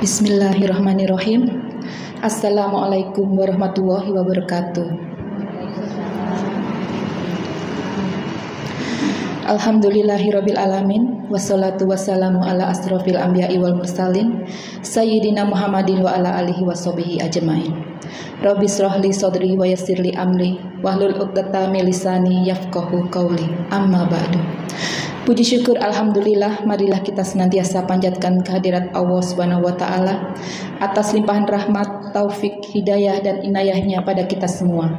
Bismillahirrahmanirrahim. Assalamualaikum warahmatullahi wabarakatuh. Alhamdulillahirabbil alamin, wassalatu wassalamu ala asrofil anbiya'i wal mursalin sayyidina Muhammadin wa ala alihi washabihi ajmain. Rabbi shrahli sadri wa yassirli amri wahlul 'uqdatam min lisani yafqahu qawli. Amma ba'du. Puji syukur alhamdulillah, marilah kita senantiasa panjatkan kehadirat Allah Subhanahu wa taala atas limpahan rahmat, taufik, hidayah dan inayahnya pada kita semua.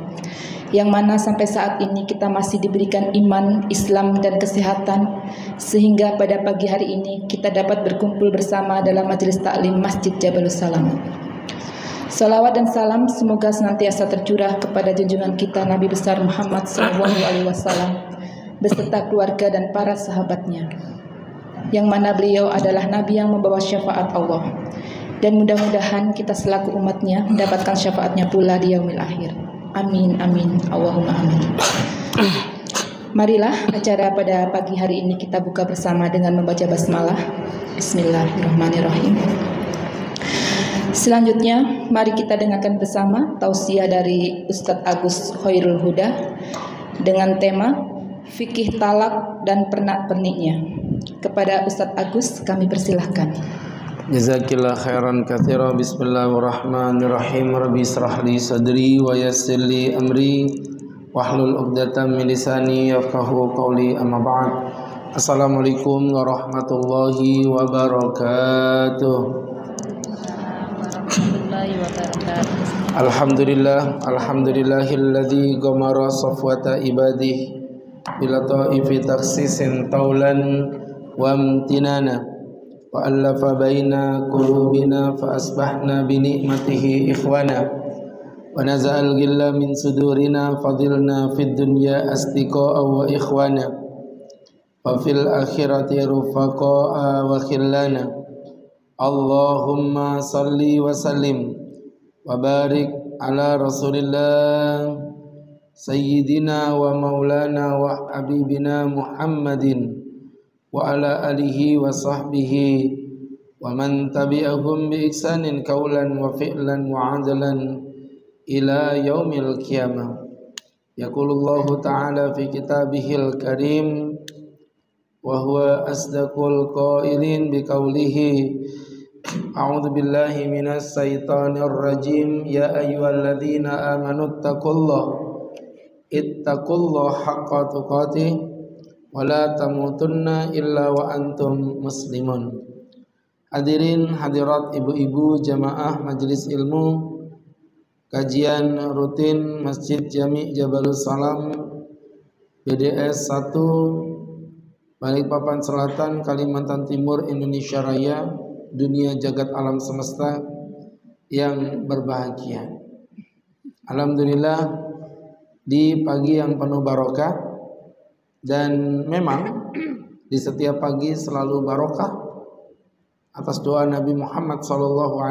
Yang mana sampai saat ini kita masih diberikan iman, Islam dan kesehatan, sehingga pada pagi hari ini kita dapat berkumpul bersama dalam majelis taklim Masjid Jabalus Salam. Salawat dan salam semoga senantiasa tercurah kepada junjungan kita Nabi besar Muhammad SAW beserta keluarga dan para sahabatnya, yang mana beliau adalah Nabi yang membawa syafaat Allah, dan mudah-mudahan kita selaku umatnya mendapatkan syafaatnya pula di yaumil akhir. Amin amin Allahumma amin. Marilah acara pada pagi hari ini kita buka bersama dengan membaca basmalah. Bismillahirrahmanirrahim. Selanjutnya mari kita dengarkan bersama tausiah dari Ustadz Agus Khairul Huda dengan tema fikih talak dan pernak-perniknya. Kepada Ustadz Agus kami persilahkan. Jazakillah khairan katsira. Bismillahirrahmanirrahim. Rabbi israh li sadri wa yassir li amri wahlul 'uqdatam min lisani yafqahu qawli. Amma ba'd. Assalamualaikum warahmatullahi wabarakatuh. Alhamdulillahilladzi ghamara safwata ibadihi bila ta'ifi taksisin taulan wa amtinana wa allafa baina qulubina fa asbahna bi ni'matihi ikhwana wa naza'al ghilla min sudurina fadilna fid dunya asdiqa'a wa ikhwana wa fil akhirati rufaqa'a wa khillana. Allahumma salli wa sallim wa barik ala rasulillah Sayyidina wa maulana wa habibina Muhammadin wa ala alihi wa sahbihi wa man tabi'ahum bi ihsanin qawlan wa fi'lan wa adalan ila yaumil qiyamah. Yaqulullahu ta'ala fi kitabihil karim wa huwa asdaqul qailin bi qawlihi a'udzu billahi minas syaitonir rajim. Ya ayyuhalladzina amanu taqullaha ittaqullaha haqqa tuqatih wa la tamutunna illa wa antum muslimun. Hadirin hadirat ibu-ibu jamaah majelis ilmu kajian rutin Masjid Jami' Jabalus Salam BDS 1 Balikpapan Selatan, Kalimantan Timur, Indonesia Raya, dunia jagat alam semesta yang berbahagia. Alhamdulillah, di pagi yang penuh barokah, dan memang di setiap pagi selalu barokah atas doa Nabi Muhammad SAW.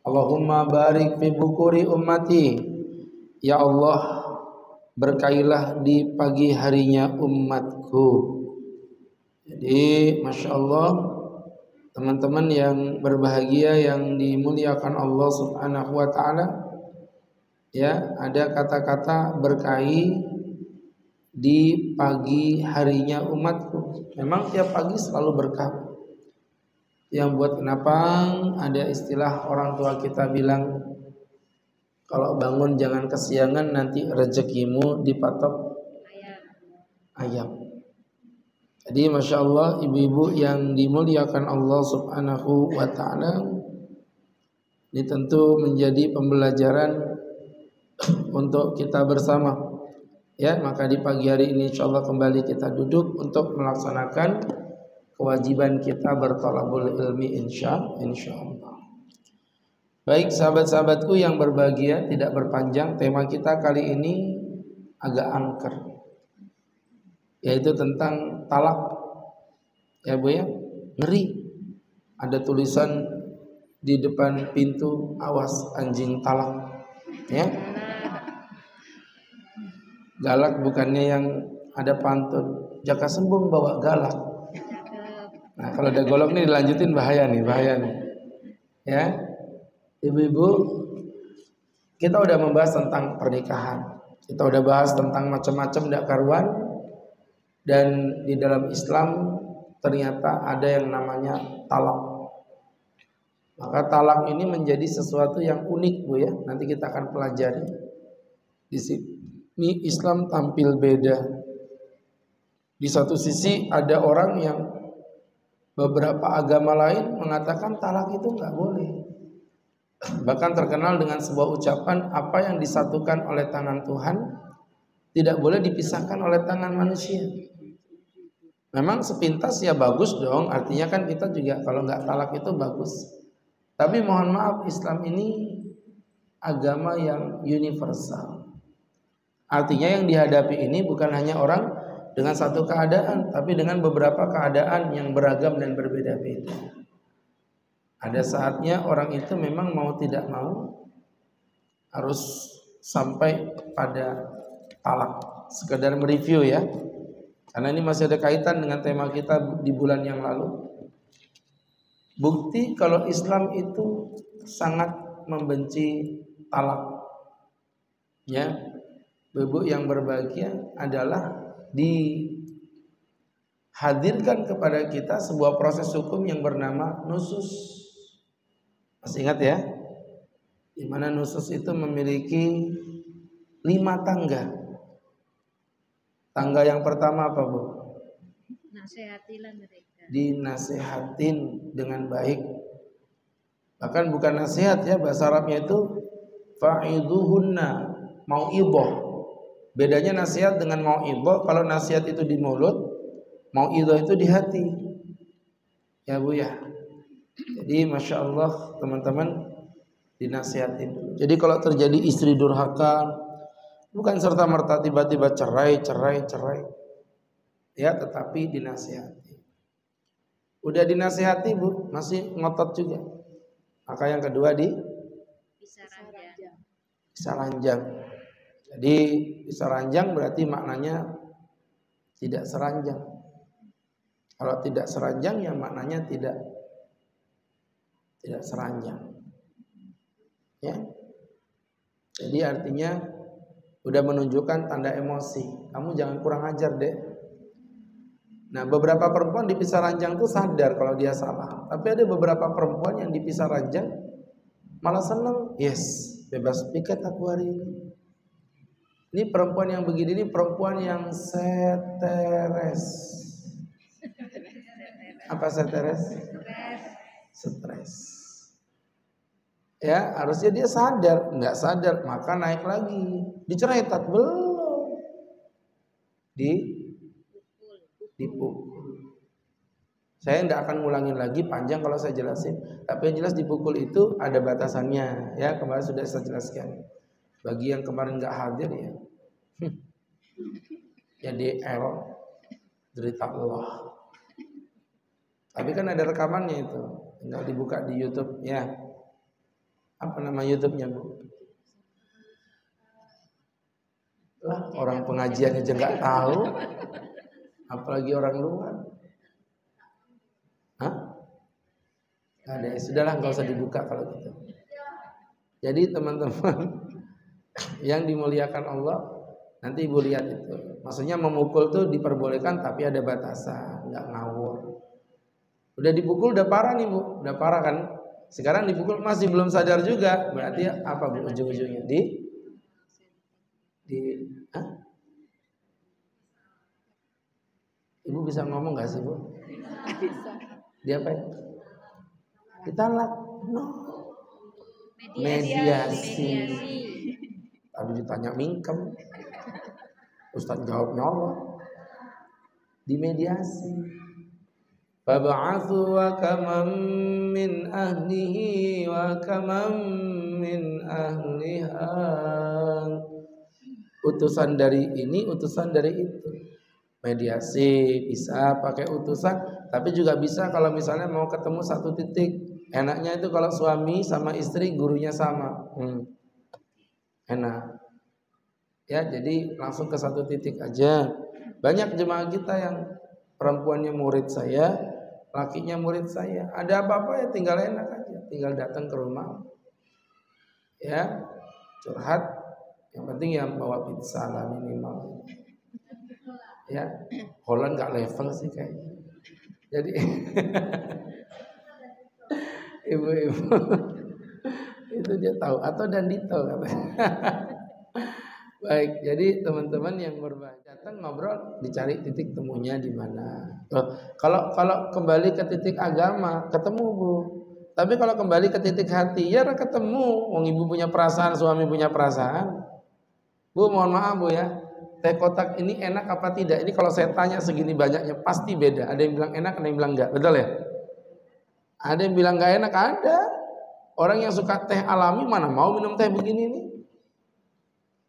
Allahumma barik fi bukuri ummati, ya Allah berkailah di pagi harinya umatku. Jadi Masya Allah, teman-teman yang berbahagia yang dimuliakan Allah Subhanahu wa ta'ala, ya, ada kata-kata berkahi di pagi harinya umatku. Memang tiap pagi selalu berkah. Yang buat kenapa ada istilah orang tua kita bilang, kalau bangun jangan kesiangan, nanti rezekimu dipatok ayam. Jadi Masya Allah, ibu-ibu yang dimuliakan Allah Subhanahu wa ta'ala, ini tentu menjadi pembelajaran untuk kita bersama, ya. Maka di pagi hari ini insyaallah kembali kita duduk untuk melaksanakan kewajiban kita berthalabul ilmi insyaallah. Baik sahabat-sahabatku yang berbahagia, tidak berpanjang, tema kita kali ini agak angker, yaitu tentang talak. Ya Bu ya, ngeri. Ada tulisan di depan pintu, awas anjing talak. Ya. Galak bukannya yang ada pantun, jaka sembung bawa galak. Nah kalau ada golok nih dilanjutin bahaya nih. Ya, ibu-ibu, kita udah membahas tentang pernikahan. Kita udah bahas tentang macam-macam dak karuan. Dan di dalam Islam ternyata ada yang namanya talak. Maka talak ini menjadi sesuatu yang unik, Bu ya. Nanti kita akan pelajari. Di sini Islam tampil beda. Di satu sisi ada orang yang beberapa agama lain mengatakan talak itu nggak boleh. Bahkan terkenal dengan sebuah ucapan, apa yang disatukan oleh tangan Tuhan tidak boleh dipisahkan oleh tangan manusia. Memang sepintas ya bagus dong, artinya kan kita juga kalau nggak talak itu bagus. Tapi mohon maaf, Islam ini agama yang universal. Artinya yang dihadapi ini bukan hanya orang dengan satu keadaan, tapi dengan beberapa keadaan yang beragam dan berbeda-beda. Ada saatnya orang itu memang mau tidak mau harus sampai pada talak. Sekedar mereview ya, karena ini masih ada kaitan dengan tema kita di bulan yang lalu. Bukti kalau Islam itu sangat membenci talak. Ya, ibu yang berbahagia adalah dihadirkan kepada kita sebuah proses hukum yang bernama nusus. Masih ingat ya? Di mana nusus itu memiliki 5 tangga. Tangga yang pertama apa, Bu? Nasihatilah mereka. Dinasihatin dengan baik. Bahkan bukan nasihat ya, bahasa Arabnya itu fa'iduhunna, mau'idhah. Bedanya nasihat dengan mau'idhah, kalau nasihat itu di mulut, mau'idhah itu di hati. Ya Bu ya. Jadi Masya Allah teman-teman, dinasihatin. Jadi kalau terjadi istri durhaka, bukan serta-merta tiba-tiba cerai. Ya, tetapi dinasihati. Udah dinasihati Bu, masih ngotot juga. Maka yang kedua bisa ranjang. Jadi bisa ranjang berarti maknanya tidak seranjang. Kalau tidak seranjang ya maknanya tidak seranjang. Ya. Jadi artinya udah menunjukkan tanda emosi. Kamu jangan kurang ajar, Dek. Nah, beberapa perempuan dipisah ranjang tuh sadar kalau dia salah. Tapi ada beberapa perempuan yang dipisah ranjang malah seneng. Yes, bebas piket aku hari ini. Ini perempuan yang begini, ini perempuan yang stres. Apa stres? Stres. Ya, harusnya dia sadar, nggak sadar, maka naik lagi. Dicerai tak belum. Dipukul. Saya tidak akan ngulangin lagi, panjang kalau saya jelasin. Tapi yang jelas dipukul itu ada batasannya. Ya, kemarin sudah saya jelaskan. Bagi yang kemarin nggak hadir ya, jadi derita Allah. Tapi kan ada rekamannya itu, tinggal dibuka di YouTube ya. Apa nama YouTube-nya, Bu? Lah, orang pengajian aja nggak tahu, apalagi orang luar. Hah? Ada, sudahlah nggak usah dibuka kalau gitu. Jadi teman-teman yang dimuliakan Allah, nanti Ibu lihat itu. Maksudnya memukul tuh diperbolehkan tapi ada batasan, nggak ngawur. Udah dipukul udah parah nih Bu, udah parah kan? Sekarang dipukul masih belum sadar juga, berarti apa Bu ujung-ujungnya? Hah? Ibu bisa ngomong nggak sih Bu? Bisa. Dia apa ya? Ditalak? No. Mediasi. Tadi ditanya mingkem, Ustaz jawab nyolong. Dimediasi. Fab'athu wa kamam min ahlihi wa kamam min ahliha. Utusan dari ini, utusan dari itu. Mediasi bisa pakai utusan, tapi juga bisa kalau misalnya mau ketemu satu titik. Enaknya itu kalau suami sama istri gurunya sama. Enak. Ya, jadi langsung ke satu titik aja. Banyak jemaah kita yang perempuannya murid saya, lakinya murid saya. Ada apa-apa ya tinggal enak aja. tinggal datang ke rumah, ya curhat. Yang penting yang bawa pizza lah minimal. Ya, Holland nggak level sih kayaknya. Jadi ibu-ibu itu dia tahu atau Dandito katanya. Baik, jadi teman-teman yang berbahagia datang ngobrol, dicari titik temunya di mana. Kalau kembali ke titik agama, ketemu Bu. Tapi kalau kembali ke titik hati, ya ketemu. Wong ibu punya perasaan, suami punya perasaan. Bu, mohon maaf Bu ya. Teh kotak ini enak apa tidak? Ini kalau saya tanya segini banyaknya pasti beda. Ada yang bilang enak, ada yang bilang enggak. Betul ya? Ada yang bilang enggak enak, ada. Orang yang suka teh alami mana mau minum teh begini nih?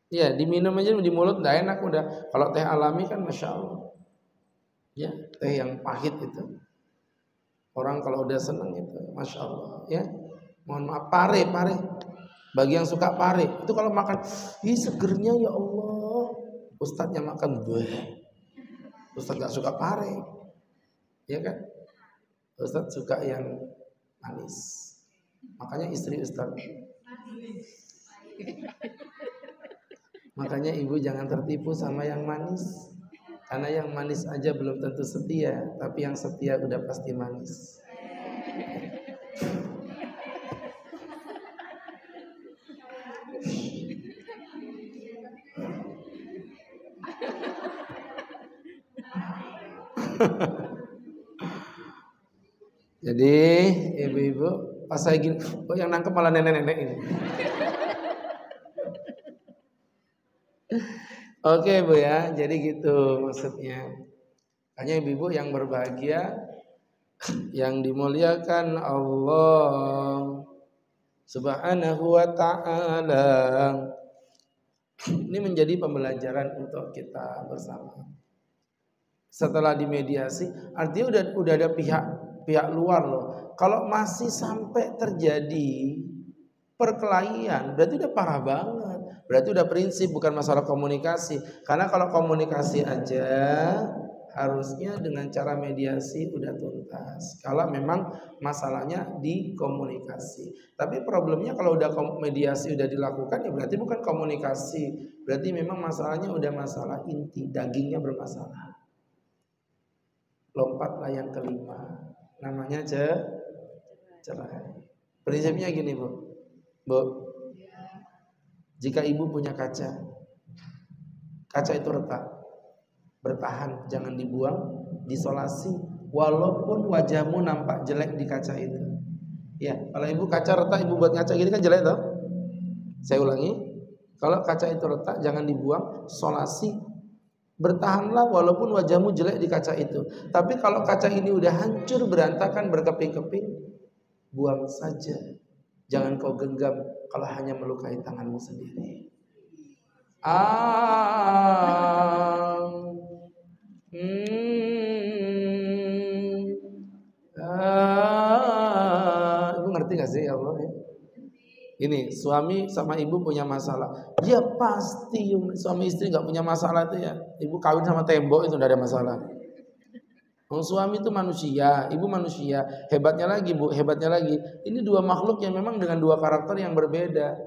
Ya, diminum aja di mulut enggak enak udah. Kalau teh alami kan Masya Allah. Ya, teh yang pahit itu. Orang kalau udah senang itu, Masya Allah. Ya, mohon maaf, pare. Bagi yang suka pare, itu kalau makan, ih segernya ya Allah. Ustadznya makan buah. Ustadz gak suka pare, ya kan? Ustadz suka yang manis. Makanya istri Ustadz. Makanya ibu jangan tertipu sama yang manis. Karena yang manis aja belum tentu setia, tapi yang setia udah pasti manis. Jadi ibu-ibu pas saya gini, kok yang nangkep malah nenek-nenek ini. Oke Bu ya, jadi gitu maksudnya. Hanya ibu-ibu yang berbahagia, yang dimuliakan Allah Subhanahu wa ta'ala. Ini menjadi pembelajaran untuk kita bersama. Setelah dimediasi, artinya udah ada pihak luar loh. Kalau masih sampai terjadi perkelahian, berarti udah parah banget. Berarti udah prinsip, bukan masalah komunikasi. Karena kalau komunikasi aja harusnya dengan cara mediasi udah tuntas. Kalau memang masalahnya di komunikasi. Tapi problemnya kalau udah mediasi udah dilakukan ya berarti bukan komunikasi. Berarti memang masalahnya udah masalah inti, dagingnya bermasalah. Lompatlah yang kelima, namanya cerai. Prinsipnya gini Bu, jika ibu punya kaca itu retak, bertahan, jangan dibuang, disolasi, walaupun wajahmu nampak jelek di kaca itu. Ya, kalau ibu kaca retak, ibu buat kaca gini kan jelek toh. Saya ulangi, kalau kaca itu retak, jangan dibuang, solasi. Bertahanlah walaupun wajahmu jelek di kaca itu. Tapi kalau kaca ini udah hancur, berantakan, berkeping-keping, buang saja. Jangan kau genggam kalau hanya melukai tanganmu sendiri. Ibu ngerti gak sih ya Allah ya? Ini suami sama ibu punya masalah. Dia pasti suami istri nggak punya masalah itu ya. Ibu kawin sama tembok itu udah ada masalah. Suami itu manusia, ibu manusia. Hebatnya lagi Bu, hebatnya lagi. Ini dua makhluk yang memang dengan dua karakter yang berbeda.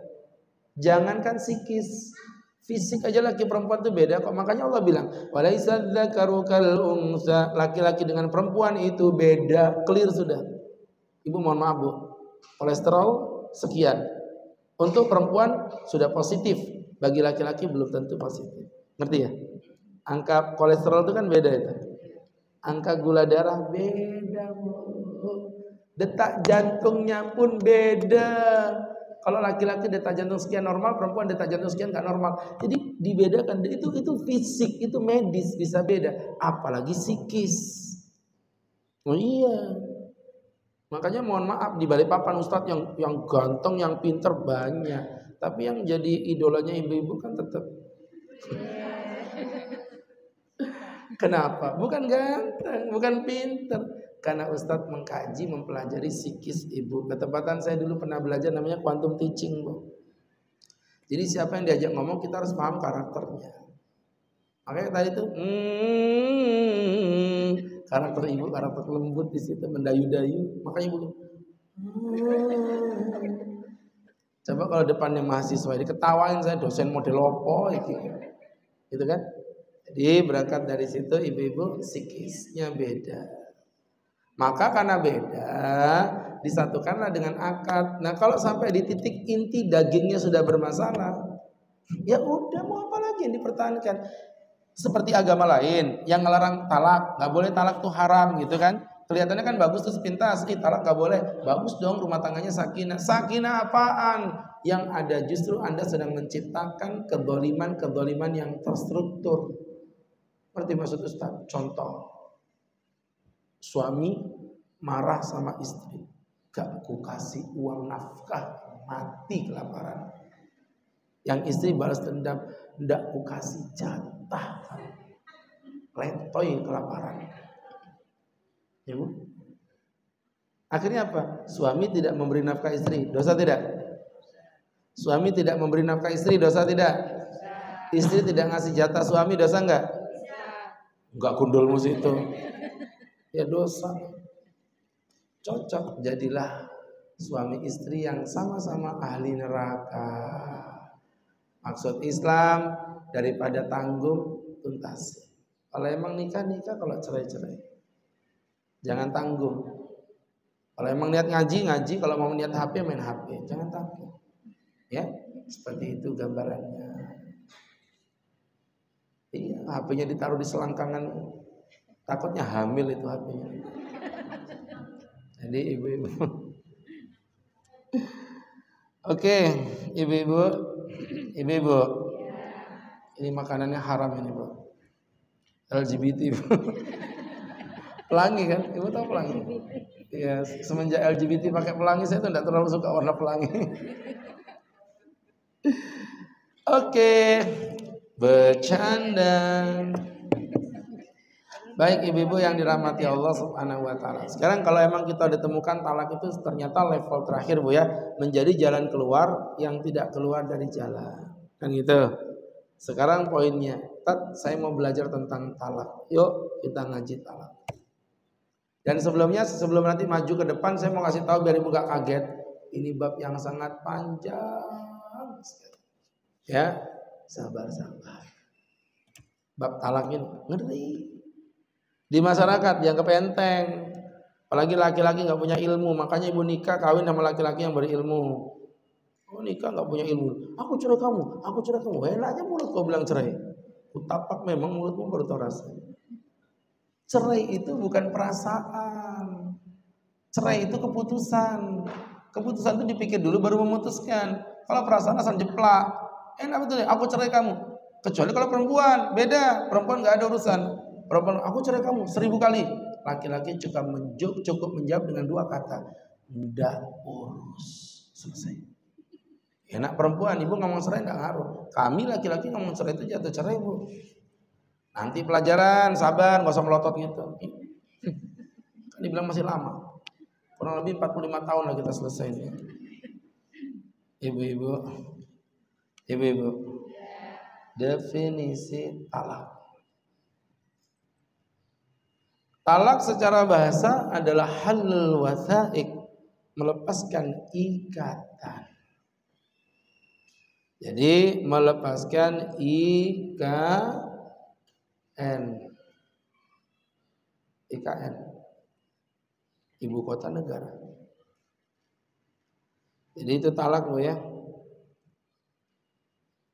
Jangankan psikis, fisik aja laki perempuan itu beda kok. Makanya Allah bilang, walaisa dzakaru kal unsa. Laki-laki dengan perempuan itu beda, clear sudah. Ibu mohon maaf Bu, kolesterol sekian. Untuk perempuan sudah positif, bagi laki-laki belum tentu positif. Ngerti ya? Angka kolesterol itu kan beda itu. Angka gula darah beda, Bu. Detak jantungnya pun beda. Kalau laki-laki detak jantung sekian normal, perempuan detak jantung sekian nggak normal. Jadi dibedakan. Itu fisik, itu medis bisa beda. Apalagi psikis. Oh iya. Makanya mohon maaf di Balikpapan Ustadz yang ganteng, yang pinter banyak. Tapi yang jadi idolanya ibu-ibu kan tetap. Kenapa? Bukan ganteng, bukan pinter. Karena Ustadz mengkaji, mempelajari psikis ibu. Ketepatan saya dulu pernah belajar namanya quantum teaching Bu. Jadi siapa yang diajak ngomong kita harus paham karakternya. Makanya tadi tuh karakter ibu, karakter lembut di situ mendayu-dayu. Makanya ibu Coba kalau depannya mahasiswa diketawain saya dosen model opo gitu kan. Jadi berangkat dari situ ibu-ibu psikisnya beda. Maka karena beda disatukanlah dengan akad. Nah kalau sampai di titik inti dagingnya sudah bermasalah, ya udah mau apa lagi yang dipertahankan? Seperti agama lain yang ngelarang talak, nggak boleh talak tuh haram gitu kan? Kelihatannya kan bagus tuh sepintas, talak nggak boleh, bagus dong rumah tangganya sakinah. Sakinah apaan? Yang ada justru Anda sedang menciptakan kedoliman yang terstruktur. Seperti maksud Ustaz, contoh suami marah sama istri, gak ku kasih uang nafkah, mati kelaparan. Yang istri balas dendam, ndak ku kasih jatah, letoy kelaparan. Ya, Bu? Akhirnya apa? Suami tidak memberi nafkah istri, dosa tidak? Suami tidak memberi nafkah istri, dosa tidak? Istri tidak ngasih jatah suami, dosa enggak? Enggak gundulmu situ. Ya dosa. Cocok jadilah suami istri yang sama-sama ahli neraka. Maksud Islam daripada tanggung tuntas. Kalau emang nikah, kalau cerai. Jangan tanggung. Kalau emang niat ngaji, kalau mau niat HP main HP, jangan tanggung. Ya, seperti itu gambarannya. Iya, HP-nya ditaruh di selangkangan, takutnya hamil itu HP-nya. Jadi ibu-ibu. Oke, ibu-ibu. Ini makanannya haram ini, Bu. LGBT, Bu. Pelangi kan? Ibu tahu pelangi? Ya, semenjak LGBT pakai pelangi saya tuh enggak terlalu suka warna pelangi. Oke. Bercanda. Baik ibu-ibu yang dirahmati Allah Subhanahu wa taala. Sekarang kalau emang kita ditemukan talak itu ternyata level terakhir Bu ya, menjadi jalan keluar yang tidak keluar dari jalan. Kan gitu. Sekarang poinnya, saya mau belajar tentang talak. Yuk kita ngaji talak. Dan sebelum nanti maju ke depan saya mau kasih tahu biar ibu gak kaget. Ini bab yang sangat panjang. Ya, sabar. Bab talak ini ngeri. Di masyarakat yang kepenteng, apalagi laki-laki nggak punya ilmu, makanya ibu nikah kawin sama laki-laki yang berilmu. Oh nikah nggak punya ilmu, aku cerai kamu, enak aja mulut kau bilang cerai. Kutapak memang mulutmu baru tahu rasanya. Cerai itu bukan perasaan, cerai itu keputusan. Keputusan itu dipikir dulu baru memutuskan. Kalau perasaan asal jeplak, enak betul ya, aku cerai kamu. Kecuali kalau perempuan, beda. Perempuan nggak ada urusan. Perempuan, aku cerai kamu 1000 kali. Laki-laki cukup menjawab dengan 2 kata. Nggak urus. Selesai. Enak perempuan, ibu ngomong cerai nggak ngaruh. Kami laki-laki ngomong cerai itu jatuh cerai, Bu. Nanti pelajaran, sabar, nggak usah melotot gitu. Kan dibilang masih lama. Kurang lebih 45 tahun lah kita selesai ini. Ibu-ibu. Definisi talak. Talak secara bahasa adalah halul wathaiq, melepaskan ikatan. Jadi melepaskan IKN, ibu kota negara. Jadi itu talak Bu ya.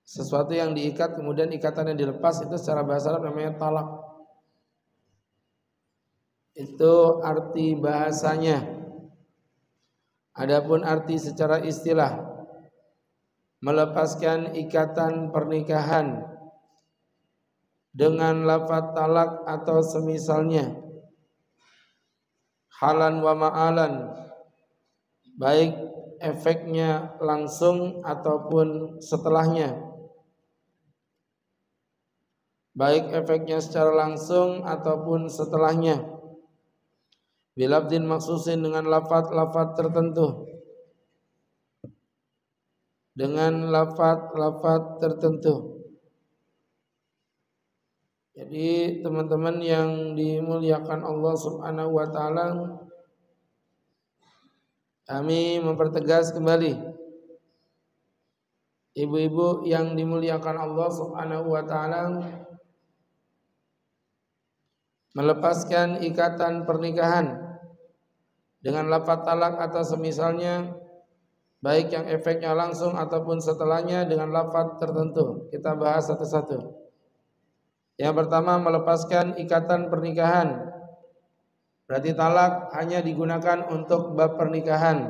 Sesuatu yang diikat kemudian ikatannya dilepas itu secara bahasa Arab namanya talak. Itu arti bahasanya. Adapun arti secara istilah, melepaskan ikatan pernikahan dengan lafaz talak atau semisalnya, halan wa ma'alan, baik efeknya langsung ataupun setelahnya, baik efeknya secara langsung ataupun setelahnya, bilabdin maksusin dengan lafaz-lafaz tertentu, Jadi teman-teman yang dimuliakan Allah Subhanahu wa taala, Kami mempertegas kembali, ibu-ibu yang dimuliakan Allah Subhanahu wa taala, melepaskan ikatan pernikahan dengan lafaz talak atau semisalnya, baik yang efeknya langsung ataupun setelahnya dengan lafaz tertentu. Kita bahas satu-satu. Yang pertama, melepaskan ikatan pernikahan. Berarti talak hanya digunakan untuk bab pernikahan.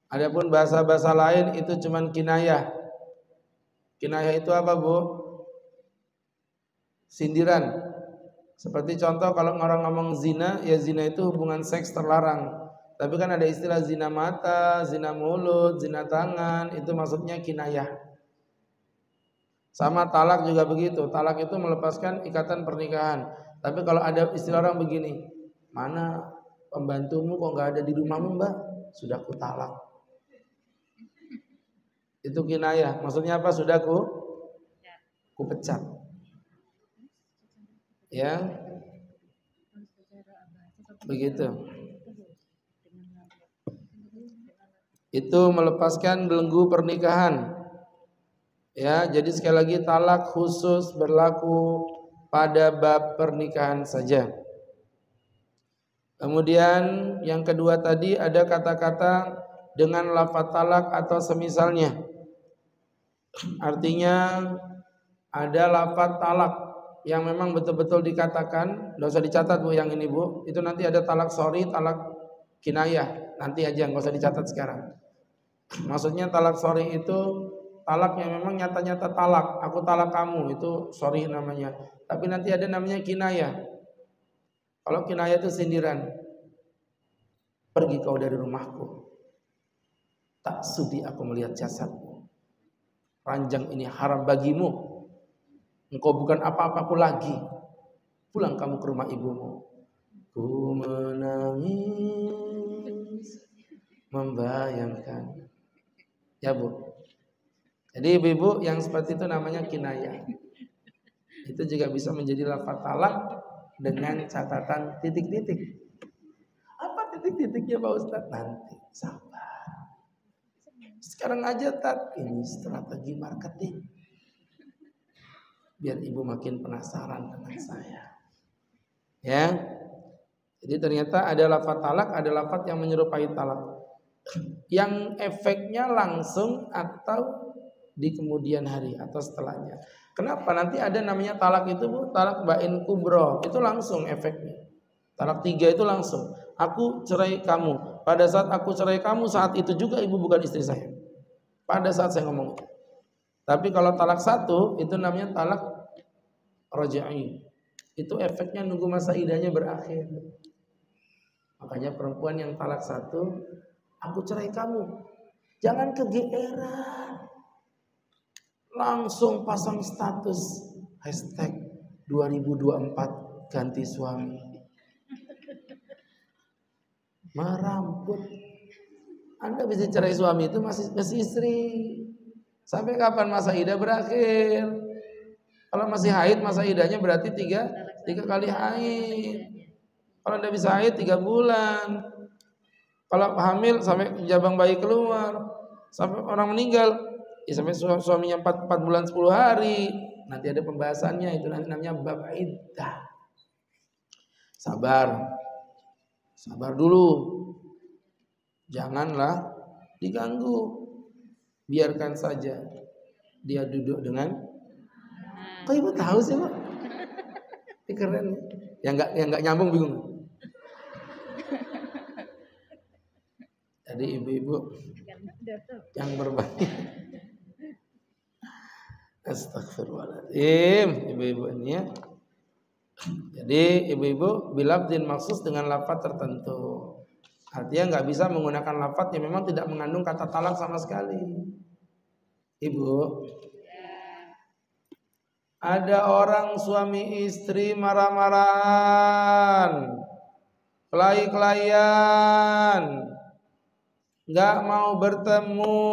Adapun bahasa-bahasa lain itu cuman kinayah. Kinayah itu apa, Bu? Sindiran. Seperti contoh kalau orang ngomong zina, ya zina itu hubungan seks terlarang. Tapi kan ada istilah zina mata, zina mulut, zina tangan, itu maksudnya kinayah. Sama talak juga begitu. Talak itu melepaskan ikatan pernikahan. Tapi kalau ada istilah orang begini, mana pembantumu kok nggak ada di rumahmu, Mbak? Sudah ku talak. Itu kinayah. Maksudnya apa? Sudah ku pecat. Ya, begitu. Itu melepaskan belenggu pernikahan. Ya, jadi sekali lagi talak khusus berlaku pada bab pernikahan saja. Kemudian yang kedua tadi ada kata-kata dengan lafaz talak atau semisalnya. Artinya ada lafaz talak yang memang betul-betul dikatakan, enggak usah dicatat Bu yang ini Bu. Itu nanti ada talak sorry, talak kinayah. Nanti aja, enggak usah dicatat sekarang. Maksudnya talak sorry itu talak yang memang nyata-nyata talak. Aku talak kamu, itu sorry namanya. Tapi nanti ada namanya kinayah. Kalau kinayah itu sindiran. Pergi kau dari rumahku. Tak sudi aku melihat jasadmu. Ranjang ini haram bagimu. Engkau bukan apa-apaku lagi. Pulang kamu ke rumah ibumu. Ku menangis membayangkan. Ya Bu. Jadi ibu-ibu yang seperti itu namanya kinayah. Itu juga bisa menjadi lafaz talak dengan catatan titik-titik. Apa titik-titiknya Pak Ustadz? Nanti sabar. Sekarang aja ini strategi marketing. Biar ibu makin penasaran dengan saya. Ya. Jadi ternyata ada lafaz talak, ada lafaz yang menyerupai talak. Yang efeknya langsung atau di kemudian hari atau setelahnya. Kenapa? Nanti ada namanya talak itu Bu, talak bain kubro. Itu langsung efeknya. Talak 3 itu langsung. Aku cerai kamu. Pada saat aku cerai kamu, saat itu juga ibu bukan istri saya. Pada saat saya ngomong. Tapi kalau talak 1 itu namanya talak roja'i. Itu efeknya nunggu masa idahnya berakhir. Makanya perempuan yang talak 1, aku cerai kamu. Jangan kegeeran. Langsung pasang status #2024 ganti suami. Meramput. Anda bisa cerai suami itu masih istri. Sampai kapan masa idah berakhir? Kalau masih haid masa idahnya berarti 3 kali haid. Kalau Anda bisa haid 3 bulan. Kalau hamil sampai jabang bayi keluar. Sampai orang meninggal, ya sampai suaminya 4 bulan 10 hari. Nanti ada pembahasannya, itu nanti namanya bab iddah. Sabar dulu. Janganlah diganggu. Biarkan saja dia duduk dengan. Kok ibu tahu sih Pak? Ini keren. Yang nggak nyambung bingung. Jadi ibu-ibu yang berbakti. Astagfirullahaladzim. Ibu-ibu ini ya. Jadi ibu-ibu bilafdin maksus dengan lafaz tertentu. Artinya nggak bisa menggunakan lafaz yang memang tidak mengandung kata talak sama sekali. Ibu, ada orang suami istri marah-marahan, kelai-kelayan, nggak mau bertemu,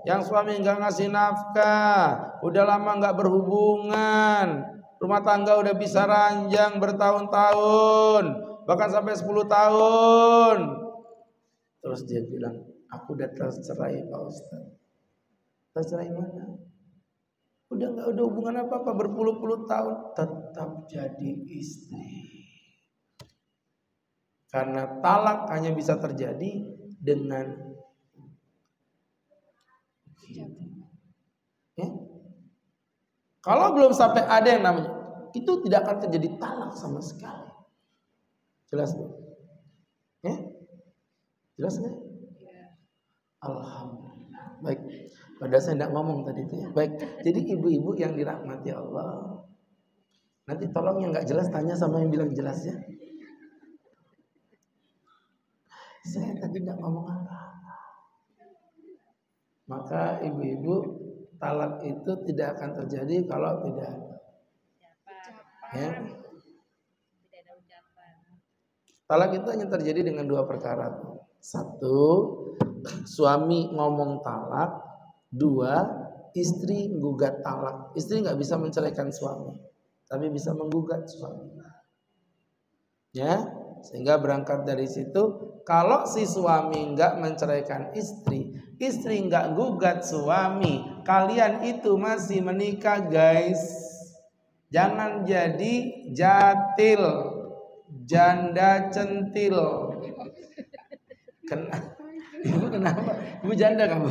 yang suami nggak ngasih nafkah, udah lama nggak berhubungan, rumah tangga udah bisa ranjang bertahun-tahun, bahkan sampai 10 tahun. Terus dia bilang, aku udah tercerai Pak Ustaz. Tercerai mana? Udah nggak ada hubungan apa-apa berpuluh-puluh tahun, tetap jadi istri. Karena talak hanya bisa terjadi dengan ya. Kalau belum sampai ada yang namanya, itu tidak akan terjadi talak sama sekali. Jelas tuh? Ya? Jelas nggak? Alhamdulillah. Baik. Padahal saya tidak ngomong tadi itu ya. Baik. Jadi ibu-ibu yang dirahmati Allah, nanti tolong yang nggak jelas tanya sama yang bilang jelas ya. Saya tadi tidak ngomong apa-apa. Maka ibu-ibu, talak itu tidak akan terjadi kalau tidak ya. Tidak ada ucapan. Talak itu hanya terjadi dengan dua perkara. Satu, suami ngomong talak. Dua, istri menggugat talak. Istri nggak bisa menceraikan suami, tapi bisa menggugat suami. Ya, sehingga berangkat dari situ, kalau si suami nggak menceraikan istri, istri nggak gugat suami, kalian itu masih menikah guys. Jangan jadi jatil, janda centil. Ibu kenapa? Ibu janda kamu?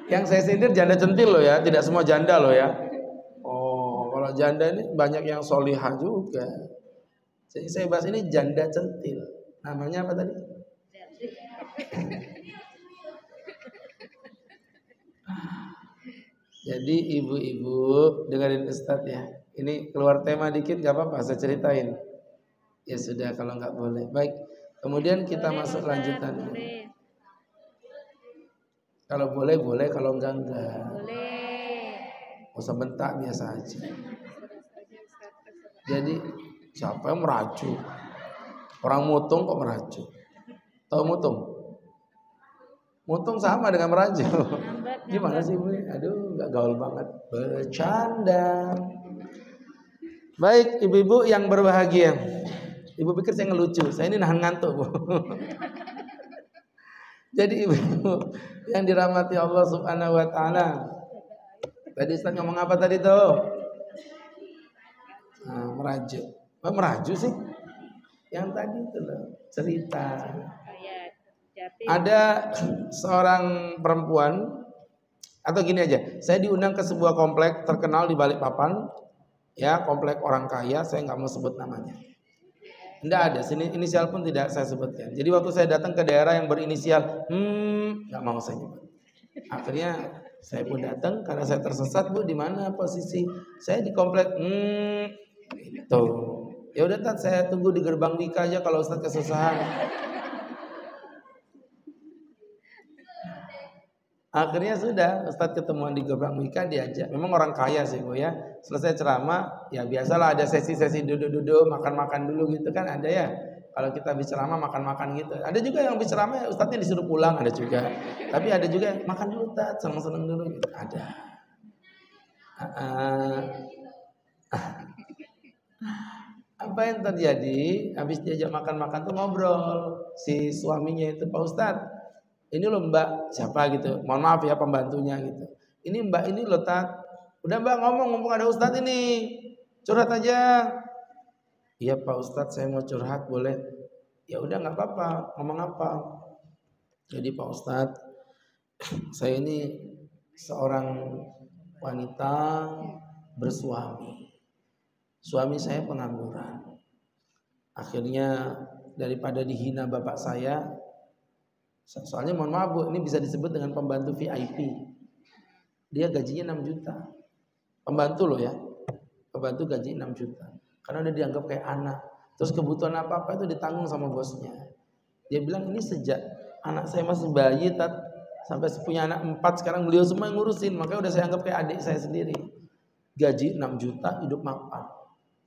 Yang saya sindir janda centil loh ya, tidak semua janda loh ya. Oh, kalau janda ini banyak yang solihah juga. Jadi saya bahas ini janda centil. Namanya apa tadi? Jadi ibu-ibu dengerin Ustadz ya. Ini keluar tema dikit gak apa-apa, saya ceritain. Ya sudah kalau nggak boleh. Baik. Kemudian kita masuk lanjutan. Kalau boleh boleh, kalau enggak. Boleh. Usah bentak, biasa aja. Jadi siapa yang meracu? Orang mutung kok meracu? Tahu mutung? Mutung sama dengan meracu. Gimana sih Bu? Aduh, nggak gaul banget. Bercanda. Baik, ibu-ibu yang berbahagia. Ibu pikir saya ngelucu. Saya ini nahan ngantuk, Bu. Jadi ibu yang dirahmati Allah Subhanahu wa taala. Tadi Ustaz ngomong apa tadi tuh? Nah, merajuk. Oh, meraju sih? Yang tadi itu loh, cerita. Ada seorang perempuan, atau gini aja, saya diundang ke sebuah komplek terkenal di Balikpapan, ya, komplek orang kaya, saya nggak mau sebut namanya. Tidak ada, sini inisial pun tidak saya sebutkan. Jadi waktu saya datang ke daerah yang berinisial, nggak mau saya nyebut. Akhirnya saya pun datang karena saya tersesat, Bu, di mana posisi saya di komplek, itu. Ya udah Tat, saya tunggu di gerbang Wika aja kalau Ustaz kesusahan. Akhirnya sudah, Ustadz ketemuan di gerbang Wika, diajak. Memang orang kaya sih Bu ya. Selesai ceramah, ya biasalah ada sesi-sesi duduk-duduk, makan-makan dulu gitu kan, ada ya. Kalau kita habis ceramah makan-makan gitu. Ada juga yang habis ceramah Ustadznya disuruh pulang, ada juga. Tapi ada juga yang makan dulu Tat, seneng-seneng dulu gitu. Ada. Apa yang terjadi? Habis diajak makan-makan tuh ngobrol. Si suaminya itu, Pak Ustadz, ini loh Mbak siapa gitu, mohon maaf ya pembantunya gitu. Ini Mbak ini loh Tat, udah Mbak ngomong mumpung ada Ustadz ini, curhat aja. Iya Pak Ustadz saya mau curhat boleh? Ya udah nggak apa-apa, ngomong apa? Jadi Pak Ustadz, saya ini seorang wanita bersuami. Suami saya pengangguran. Akhirnya daripada dihina bapak saya, soalnya mohon maaf Bu, ini bisa disebut dengan pembantu VIP. Dia gajinya 6 juta. Pembantu loh ya. Pembantu gaji 6 juta. Karena udah dianggap kayak anak. Terus kebutuhan apa-apa itu ditanggung sama bosnya. Dia bilang ini sejak anak saya masih bayi Tat, sampai punya anak 4, sekarang beliau semua yang ngurusin. Makanya udah saya anggap kayak adik saya sendiri. Gaji 6 juta, hidup mapan.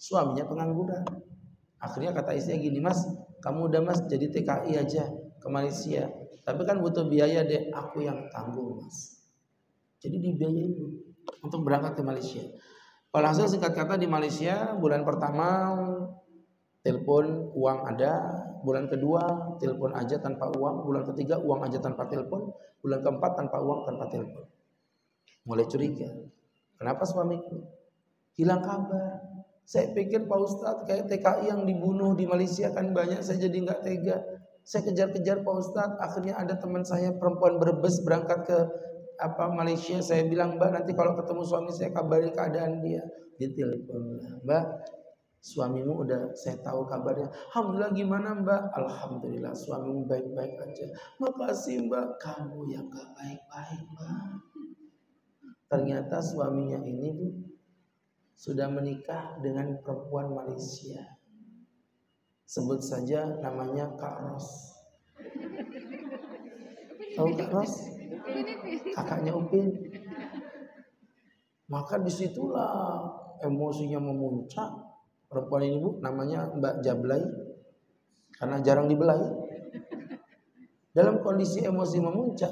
Suaminya pengangguran. Akhirnya kata istrinya gini, Mas, kamu udah Mas jadi TKI aja ke Malaysia. Tapi kan butuh biaya deh, aku yang tanggung Mas. Jadi dibiayain untuk berangkat ke Malaysia. Walhasil singkat kata di Malaysia bulan pertama telepon uang ada, bulan kedua telepon aja tanpa uang, bulan ketiga uang aja tanpa telepon, bulan keempat tanpa uang tanpa telepon. Mulai curiga, kenapa suamiku hilang kabar? Saya pikir Pak Ustadz kayak TKI yang dibunuh di Malaysia kan banyak, saya jadi nggak tega. Saya kejar-kejar Pak Ustadz, akhirnya ada teman saya perempuan Brebes berangkat ke Malaysia. Saya bilang, Mbak nanti kalau ketemu suami saya kabari keadaan dia. Di telepon, Mbak suamimu udah saya tahu kabarnya. Alhamdulillah, gimana Mbak? Alhamdulillah suamimu baik-baik aja. Makasih Mbak. Kamu yang gak baik-baik Mbak. Ternyata suaminya ini tuh sudah menikah dengan perempuan Malaysia. Sebut saja namanya Kak Ros. Tahu Kak Ros? Kakaknya Upin. Maka disitulah emosinya memuncak. Perempuan ini Bu, namanya Mbak Jablay, karena jarang dibelai. Dalam kondisi emosi memuncak,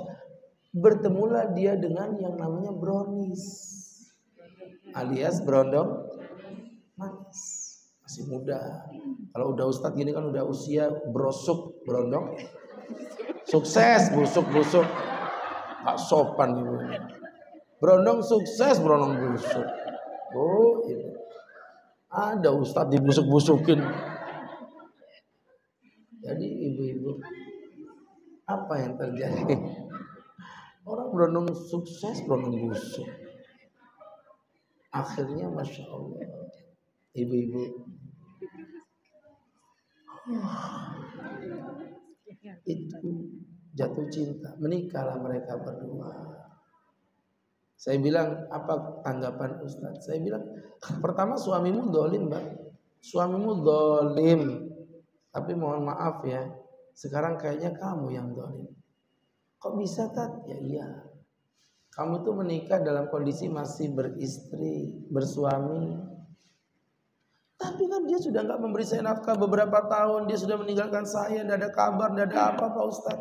bertemulah dia dengan yang namanya brownies, alias berondong manis. Masih muda. Kalau udah ustadz gini kan udah usia brosuk, berondong sukses, busuk-busuk, gak sopan gitu. Berondong sukses, berondong busuk. Oh itu. Ada ustadz dibusuk-busukin. Jadi ibu-ibu, apa yang terjadi? Orang berondong sukses, berondong busuk. Akhirnya Masya Allah, ibu-ibu itu jatuh cinta, menikahlah mereka berdua. Saya bilang, apa tanggapan Ustaz? Saya bilang, pertama suamimu dolim Mbak, suamimu dolim. Tapi mohon maaf ya, sekarang kayaknya kamu yang dolim. Kok bisa Tat? Ya iya, kamu tuh menikah dalam kondisi masih beristri, bersuami. Tapi kan dia sudah gak memberi saya nafkah beberapa tahun, dia sudah meninggalkan saya, tidak ada kabar, tidak ada apa Pak Ustaz.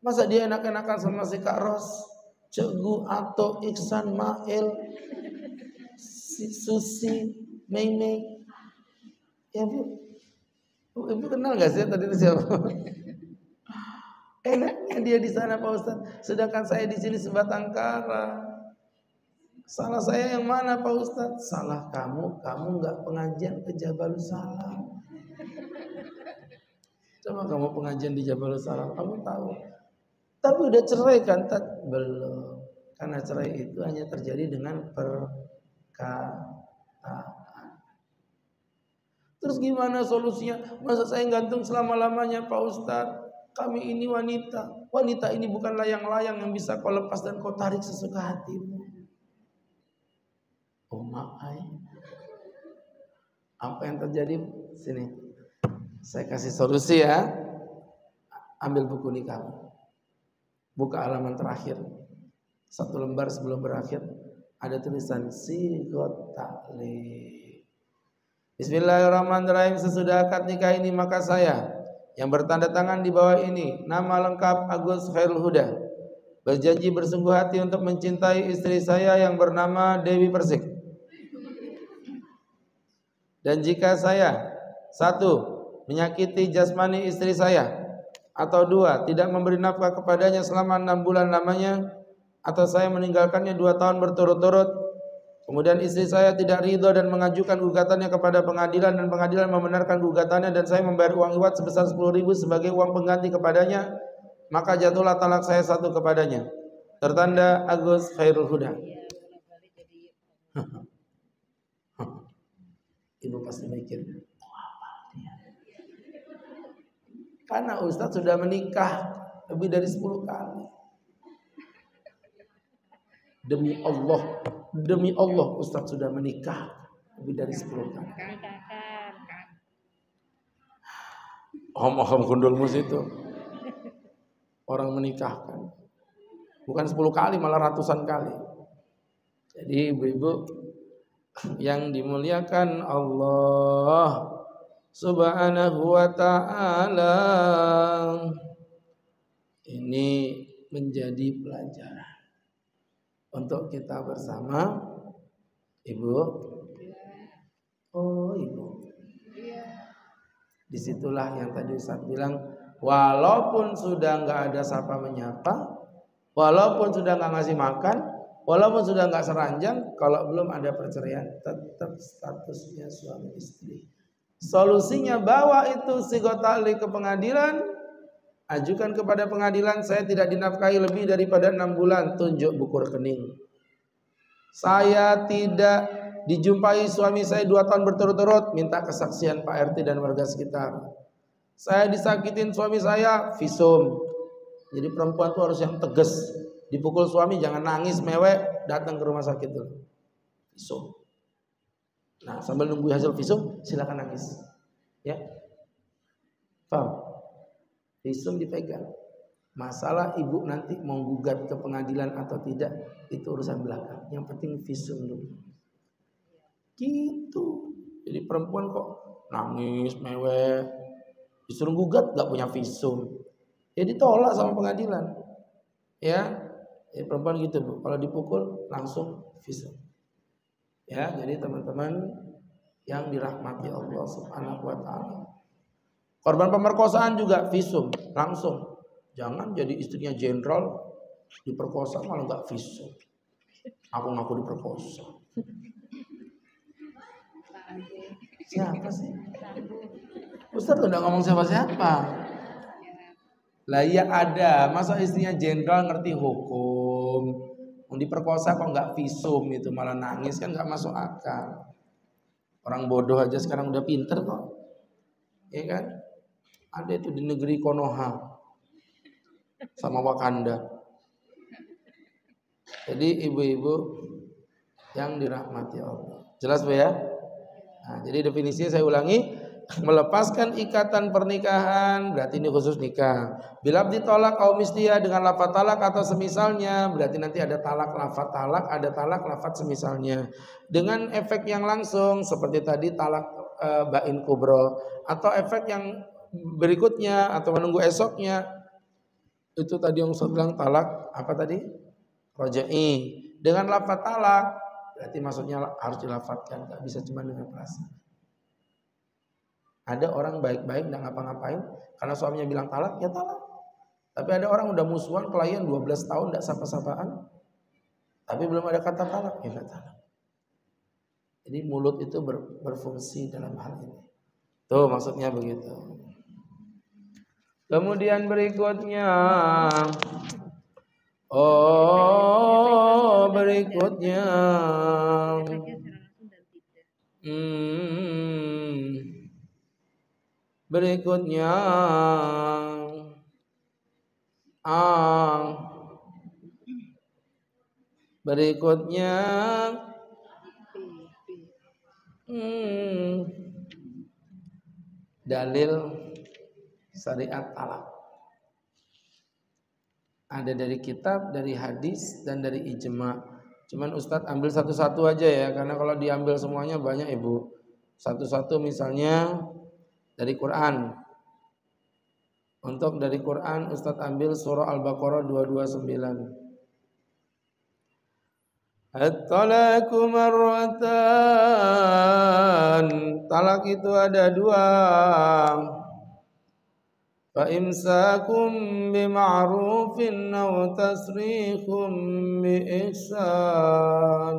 Masa dia enak-enakan sama si Kak Ros, Cegu, Ato, Iksan, Mael, Susi, Mei. Ya Bu, Ibu kenal gak sih tadi itu siapa? Enaknya dia di sana Pak Ustaz, sedangkan saya di sini sebatang kara. Salah saya yang mana Pak Ustaz? Salah kamu nggak pengajian ke Jabalus Salam. Coba kamu pengajian di Jabalus Salam, kamu tahu. Tapi udah cerai kan? Belum. Karena cerai itu hanya terjadi dengan perkataan. Terus gimana solusinya? Masa saya gantung selama-lamanya Pak Ustadz? Kami ini wanita. Wanita ini bukan layang-layang yang bisa kau lepas dan kau tarik sesuka hatimu. Oh maaf. Apa yang terjadi? Sini. Saya kasih solusi ya. Ambil buku nikah. Buka halaman terakhir. 1 lembar sebelum berakhir. Ada tulisan sigot taklif. Bismillahirrahmanirrahim. Sesudah akad nikah ini maka saya yang bertanda tangan di bawah ini, nama lengkap Agus Khairul Huda, berjanji bersungguh hati untuk mencintai istri saya yang bernama Dewi Persik. Dan jika saya 1. menyakiti jasmani istri saya, atau 2. tidak memberi nafkah kepadanya selama 6 bulan lamanya, atau saya meninggalkannya 2 tahun berturut-turut, kemudian istri saya tidak ridho dan mengajukan gugatannya kepada pengadilan dan pengadilan membenarkan gugatannya dan saya membayar uang iwat sebesar 10.000 sebagai uang pengganti kepadanya, maka jatuhlah talak saya 1 kepadanya. Tertanda Agus Khairul Huda. Ibu pasti mikir, karena Ustadz sudah menikah lebih dari 10 kali. Demi Allah Ustadz sudah menikah lebih dari 10 kali. Om kundulmus itu orang menikahkan bukan 10 kali, malah ratusan kali. Jadi ibu-ibu yang dimuliakan Allah Subhanahu wa ta'ala, ini menjadi pelajaran untuk kita bersama. Ibu? Oh ibu. Disitulah yang tadi Ustaz bilang, walaupun sudah nggak ada sapa menyapa, walaupun sudah nggak ngasih makan, walaupun sudah nggak seranjang, kalau belum ada perceraian tetap statusnya suami istri. Solusinya bawa itu sighah ta'liq ke pengadilan, ajukan kepada pengadilan, saya tidak dinafkahi lebih daripada 6 bulan, tunjuk buku rekening. Saya tidak dijumpai suami saya 2 tahun berturut-turut, minta kesaksian Pak RT dan warga sekitar. Saya disakitin suami saya, visum. Jadi perempuan itu harus yang tegas. Dipukul suami jangan nangis mewek, datang ke rumah sakit dulu. Visum. Nah, sambil nunggu hasil visum, silakan nangis. Ya. Paham? Visum dipegang. Masalah ibu nanti mau gugat ke pengadilan atau tidak, itu urusan belakang. Yang penting visum dulu. Gitu. Jadi perempuan kok nangis mewek, disuruh gugat gak punya visum, ya ditolak sama pengadilan. Ya perempuan gitu Bu, kalau dipukul langsung visum. Ya, jadi teman-teman yang dirahmati Allah Subhanahu wa taala, korban pemerkosaan juga visum langsung. Jangan jadi istrinya jenderal diperkosa malah gak visum. Aku ngaku diperkosa. Siapa sih? Ustaz udah ngomong siapa-siapa. Lah ya ada, masa istrinya jenderal ngerti hukum, mau diperkosa kok nggak visum, itu malah nangis, kan nggak masuk akal. Orang bodoh aja sekarang udah pinter kok, ya kan? Ada itu di negeri Konoha sama Wakanda. Jadi ibu-ibu yang dirahmati Allah, jelas Bu ya? Nah, jadi definisinya saya ulangi, melepaskan ikatan pernikahan berarti ini khusus nikah. Bila ditolak au misliya dengan lafaz talak atau semisalnya, berarti nanti ada talak lafaz talak, ada talak lafaz semisalnya. Dengan efek yang langsung seperti tadi talak bain kubro, atau efek yang berikutnya atau menunggu esoknya, itu tadi yang saya bilang talak apa tadi? Roja'i. Dengan lafaz talak berarti maksudnya harus dilafadzkan, nggak bisa cuma dengan perasaan. Ada orang baik-baik nggak ngapa-ngapain karena suaminya bilang talak, ya talak. Tapi ada orang udah musuhan klien 12 tahun nggak sapa-sapaan, tapi belum ada kata talak, ya nggak talak. Jadi mulut itu berfungsi dalam hal ini. Tuh maksudnya begitu. Kemudian berikutnya, berikutnya. Berikutnya berikutnya dalil syariat talak. Ada dari kitab, dari hadis, dan dari ijma. Cuman Ustadz ambil satu-satu aja ya, karena kalau diambil semuanya banyak Ibu. Satu-satu misalnya dari Quran. Untuk dari Quran Ustadz ambil surah Al-Baqarah 229. At-talaqu marratan. Talak itu ada 2. Fa imsakum bima'rufin aw tasrihum biihsan.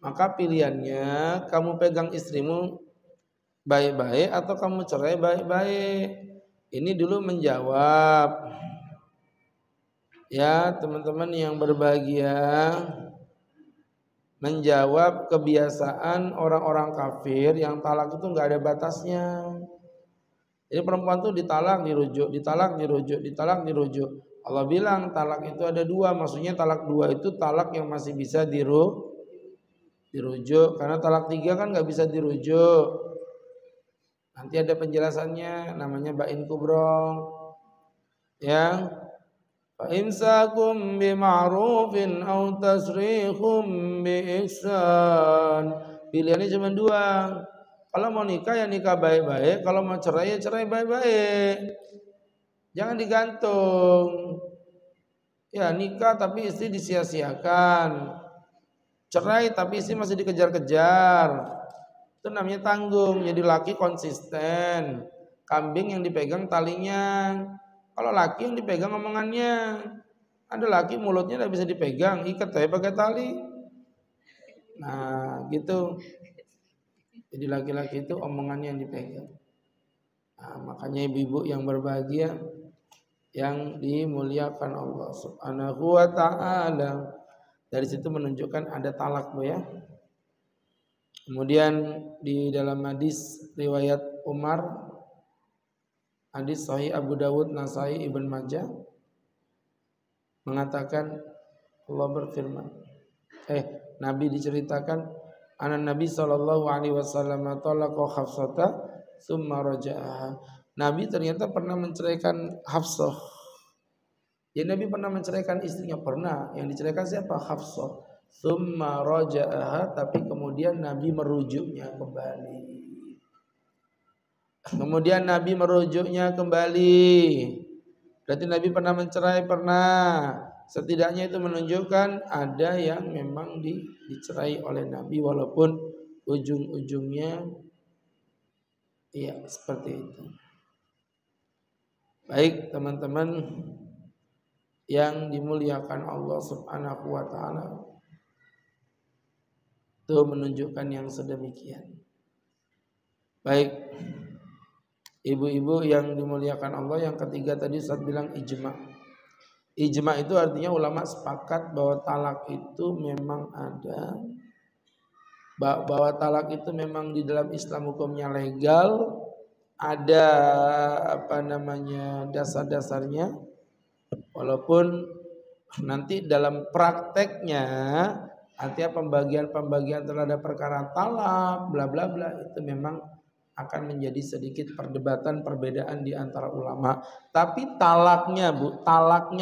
Maka pilihannya kamu pegang istrimu baik-baik atau kamu cerai baik-baik. Ini dulu menjawab ya teman-teman yang berbahagia, menjawab kebiasaan orang-orang kafir yang talak itu nggak ada batasnya. Jadi perempuan tuh ditalak dirujuk, ditalak dirujuk, ditalak dirujuk. Allah bilang talak itu ada 2, maksudnya talak 2 itu talak yang masih bisa dirujuk, karena talak 3 kan nggak bisa dirujuk. Nanti ada penjelasannya, namanya bain kubro. Ya, fa imsakum bima'rufin aw tasrihum biihsan. Pilihannya cuma 2. Kalau mau nikah ya nikah baik-baik, kalau mau cerai ya cerai baik-baik. Jangan digantung. Ya nikah tapi istri disia-siakan. Cerai tapi istri masih dikejar-kejar. Itu namanya tanggung. Jadi laki konsisten. Kambing yang dipegang talinya. Kalau laki yang dipegang omongannya. Ada laki mulutnya tidak bisa dipegang, ikat aja pakai tali. Nah, gitu. Jadi laki-laki itu omongannya yang dipegang. Nah, makanya ibu-ibu yang berbahagia, yang dimuliakan Allah Subhanahu wa taala. Dari situ menunjukkan ada talak, Bu ya. Kemudian di dalam hadis riwayat Umar, hadis sahih Abu Dawud, Nasai, Ibn Majah, mengatakan Allah berfirman, Nabi diceritakan, Nabi sallallahu alaihi wasallam talaqa Hafsata tsumma raja'aha. Nabi ternyata pernah menceraikan Hafsah. Ya, Nabi pernah menceraikan istrinya, pernah. Yang diceraikan siapa? Hafsah. Tsumma raja'aha, tapi kemudian Nabi merujuknya kembali. Kemudian Nabi merujuknya kembali. Berarti Nabi pernah mencerai, pernah. Setidaknya itu menunjukkan ada yang memang dicerai oleh Nabi walaupun ujung-ujungnya ya seperti itu. Baik teman-teman yang dimuliakan Allah Subhanahu wa taala, itu menunjukkan yang sedemikian. Baik ibu-ibu yang dimuliakan Allah, yang ketiga tadi Ustaz bilang ijma'. Ijma' itu artinya ulama sepakat bahwa talak itu memang ada, bahwa talak itu memang di dalam Islam hukumnya legal, ada dasar-dasarnya, walaupun nanti dalam prakteknya artinya pembagian terhadap perkara talak bla bla bla itu memang akan menjadi sedikit perdebatan, perbedaan di antara ulama. Tapi talaknya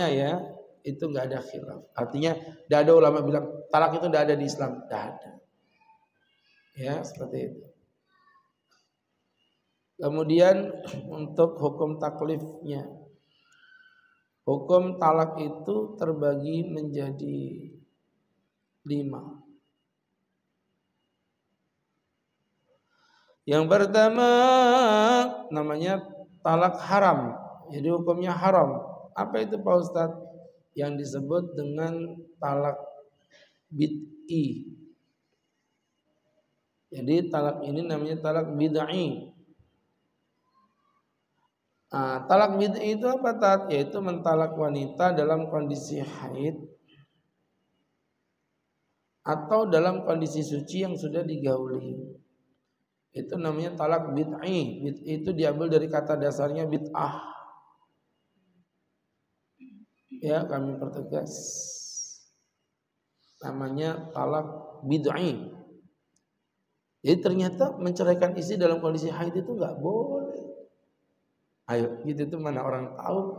ya itu nggak ada khilaf. Artinya tidak ada ulama bilang talak itu tidak ada di Islam, tidak ada. Ya seperti itu. Kemudian untuk hukum taklifnya, hukum talak itu terbagi menjadi 5. Yang pertama namanya talak haram. Jadi hukumnya haram. Apa itu Pak Ustadz? Yang disebut dengan talak bid'i. Jadi talak ini namanya talak bid'i. Nah, talak bid'i itu apa Tat? Yaitu mentalak wanita dalam kondisi haid atau dalam kondisi suci yang sudah digauli. Itu namanya talak bid'i. Bid'i itu diambil dari kata dasarnya bid'ah. Ya, kami pertegas. Namanya talak bid'i. Jadi ternyata menceraikan istri dalam kondisi haid itu enggak boleh. Ayo, gitu itu mana orang tahu.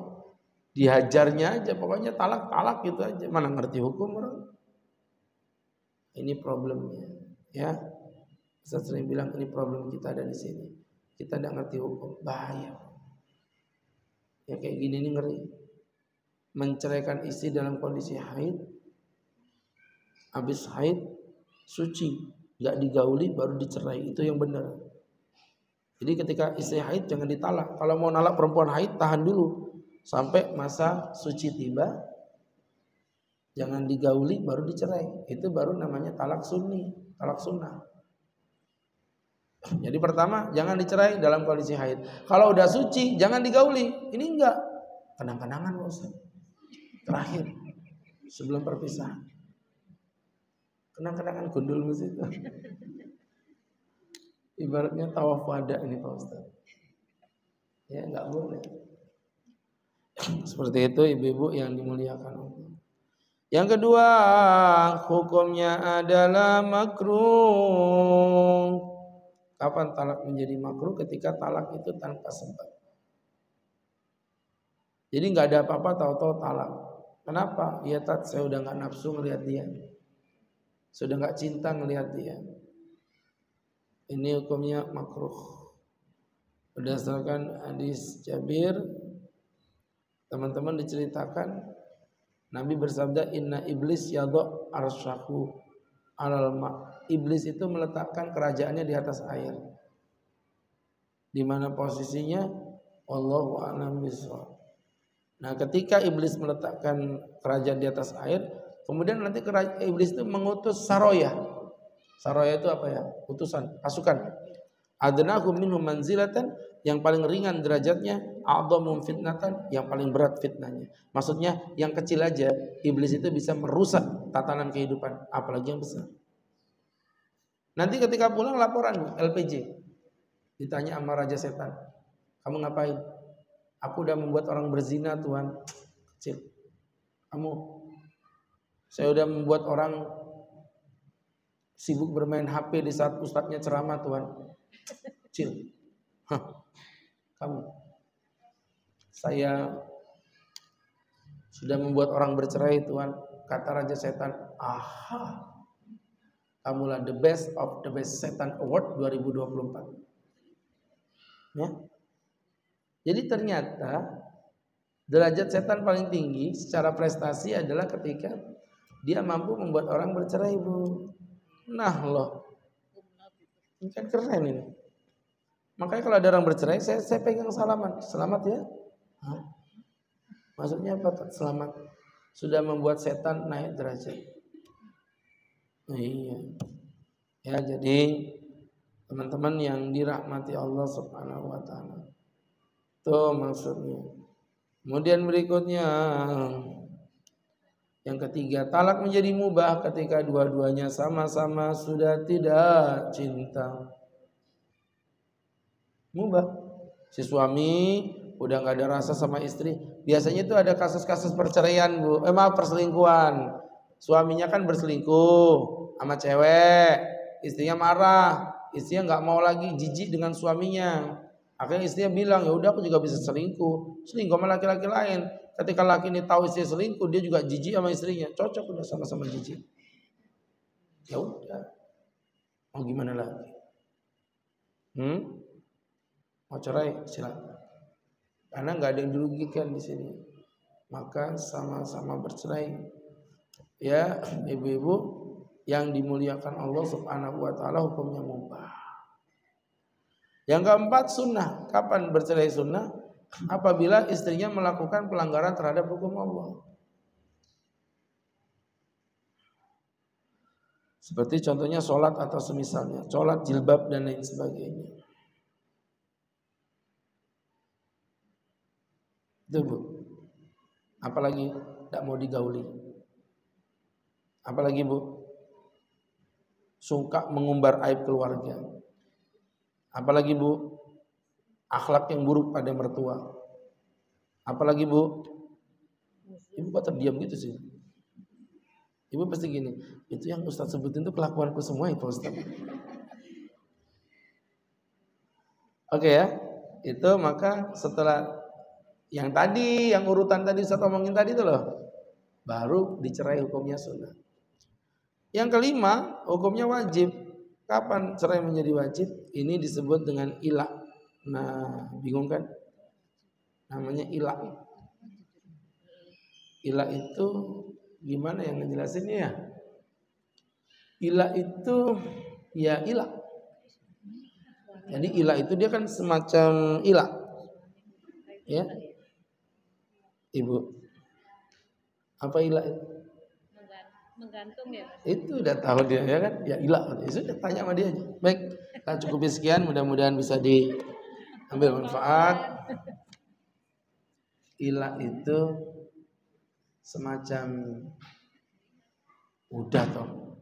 Dihajarnya aja, pokoknya talak gitu aja. Mana ngerti hukum orang. Ini problemnya, ya. Saya sering bilang ini problem kita ada di sini. Kita tidak ngerti hukum, bahaya. Ya kayak gini nih ngeri. Menceraikan istri dalam kondisi haid, habis haid suci, nggak digauli baru dicerai, itu yang benar. Jadi ketika istri haid jangan ditalak. Kalau mau nalak perempuan haid tahan dulu sampai masa suci tiba, jangan digauli baru dicerai. Itu baru namanya talak sunni, talak sunnah. Jadi pertama jangan dicerai dalam kondisi haid. Kalau udah suci jangan digauli. Ini enggak kenang-kenangan Ustaz. Terakhir sebelum perpisahan. Kenang-kenangan gundul mesti itu. Ibaratnya tawaf wada ini Pak Ustaz. Ya enggak boleh. Seperti itu ibu-ibu yang dimuliakan Allah. Yang kedua, hukumnya adalah makruh. Kapan talak menjadi makruh? Ketika talak itu tanpa sebab. Jadi nggak ada apa-apa tahu-tahu talak. Kenapa? Ya Tat, saya udah nggak nafsu ngelihat dia, sudah nggak cinta ngelihat dia. Ini hukumnya makruh. Berdasarkan hadis Jabir, teman-teman diceritakan Nabi bersabda, Inna iblis yadha arsyahu alal ma'. iblis itu meletakkan kerajaannya di atas air. Di mana posisinya? Wallahu a'lam bishawab. Nah, ketika iblis meletakkan kerajaan di atas air, kemudian nanti iblis itu mengutus saroya. Saroya itu apa ya? Utusan, pasukan. Adnahum minhum manzilatan, yang paling ringan derajatnya, a'dhamum fitnatan, yang paling berat fitnahnya. Maksudnya yang kecil aja iblis itu bisa merusak tatanan kehidupan, apalagi yang besar. Nanti ketika pulang laporan LPJ. Ditanya sama raja setan, "Kamu ngapain?" "Aku udah membuat orang berzina, Tuhan." Kecil. Saya udah membuat orang sibuk bermain HP di saat ustadznya ceramah, Tuhan. Kecil. Kamu. Saya sudah membuat orang bercerai, Tuhan. Kata raja setan, "Aha. Kamulah the best of the best setan award 2024." Ya. Jadi ternyata derajat setan paling tinggi secara prestasi adalah ketika dia mampu membuat orang bercerai, Bu. Nah loh, ini kan keren ini. Makanya kalau ada orang bercerai, saya pegang salaman. Selamat ya. Hah? Maksudnya apa? Selamat. Sudah membuat setan naik derajat. Iya. Ya, jadi teman-teman yang dirahmati Allah Subhanahu wa taala. Itu maksudnya. Kemudian berikutnya yang ketiga, talak menjadi mubah ketika dua-duanya sama-sama sudah tidak cinta. Mubah. Si suami udah nggak ada rasa sama istri. Biasanya itu ada kasus-kasus perceraian, Bu. Perselingkuhan. Suaminya kan berselingkuh sama cewek, istrinya marah, istrinya nggak mau lagi, jijik dengan suaminya. Akhirnya istrinya bilang, "Ya udah, aku juga bisa selingkuh sama laki-laki lain." Ketika laki ini tahu istri selingkuh, dia juga jijik sama istrinya. Cocok, udah sama-sama jijik. Ya udah, mau gimana lagi? Mau cerai silakan. Karena nggak ada yang dirugikan di sini. Maka sama-sama bercerai. Ya, ibu-ibu yang dimuliakan Allah Subhanahu wa taala, hukumnya mubah. Yang keempat, sunnah. Kapan bercerai sunnah? Apabila istrinya melakukan pelanggaran terhadap hukum Allah. Seperti contohnya sholat atau semisalnya, sholat, jilbab dan lain sebagainya. Itu, Bu. Apalagi tidak mau digauli. Apalagi, Bu, suka mengumbar aib keluarga. Apalagi, Bu, akhlak yang buruk pada mertua. Apalagi, Bu, ibu kok terdiam gitu sih? Ibu pasti gini, itu yang Ustaz sebutin itu kelakuanku semua ya Pak Ustaz. Oke ya, itu maka setelah yang tadi, yang urutan tadi Ustaz omongin tadi itu loh, baru dicerai hukumnya sunnah. Yang kelima, hukumnya wajib. Kapan cerai menjadi wajib? Ini disebut dengan ilak. Nah, bingung kan? Namanya ilak. Ilak itu gimana yang ngejelasinnya ya? Ilak itu ya ilak. Jadi ilak itu dia kan semacam ilak. Ya. Ibu. Apa ilak itu? Menggantung ya, Mas. Itu udah tahu dia ya kan? Ya ilak. Ya sudah tanya sama dia aja. Baik, kita cukupi sekian, mudah-mudahan bisa diambil manfaat. Ilak itu semacam udah toh.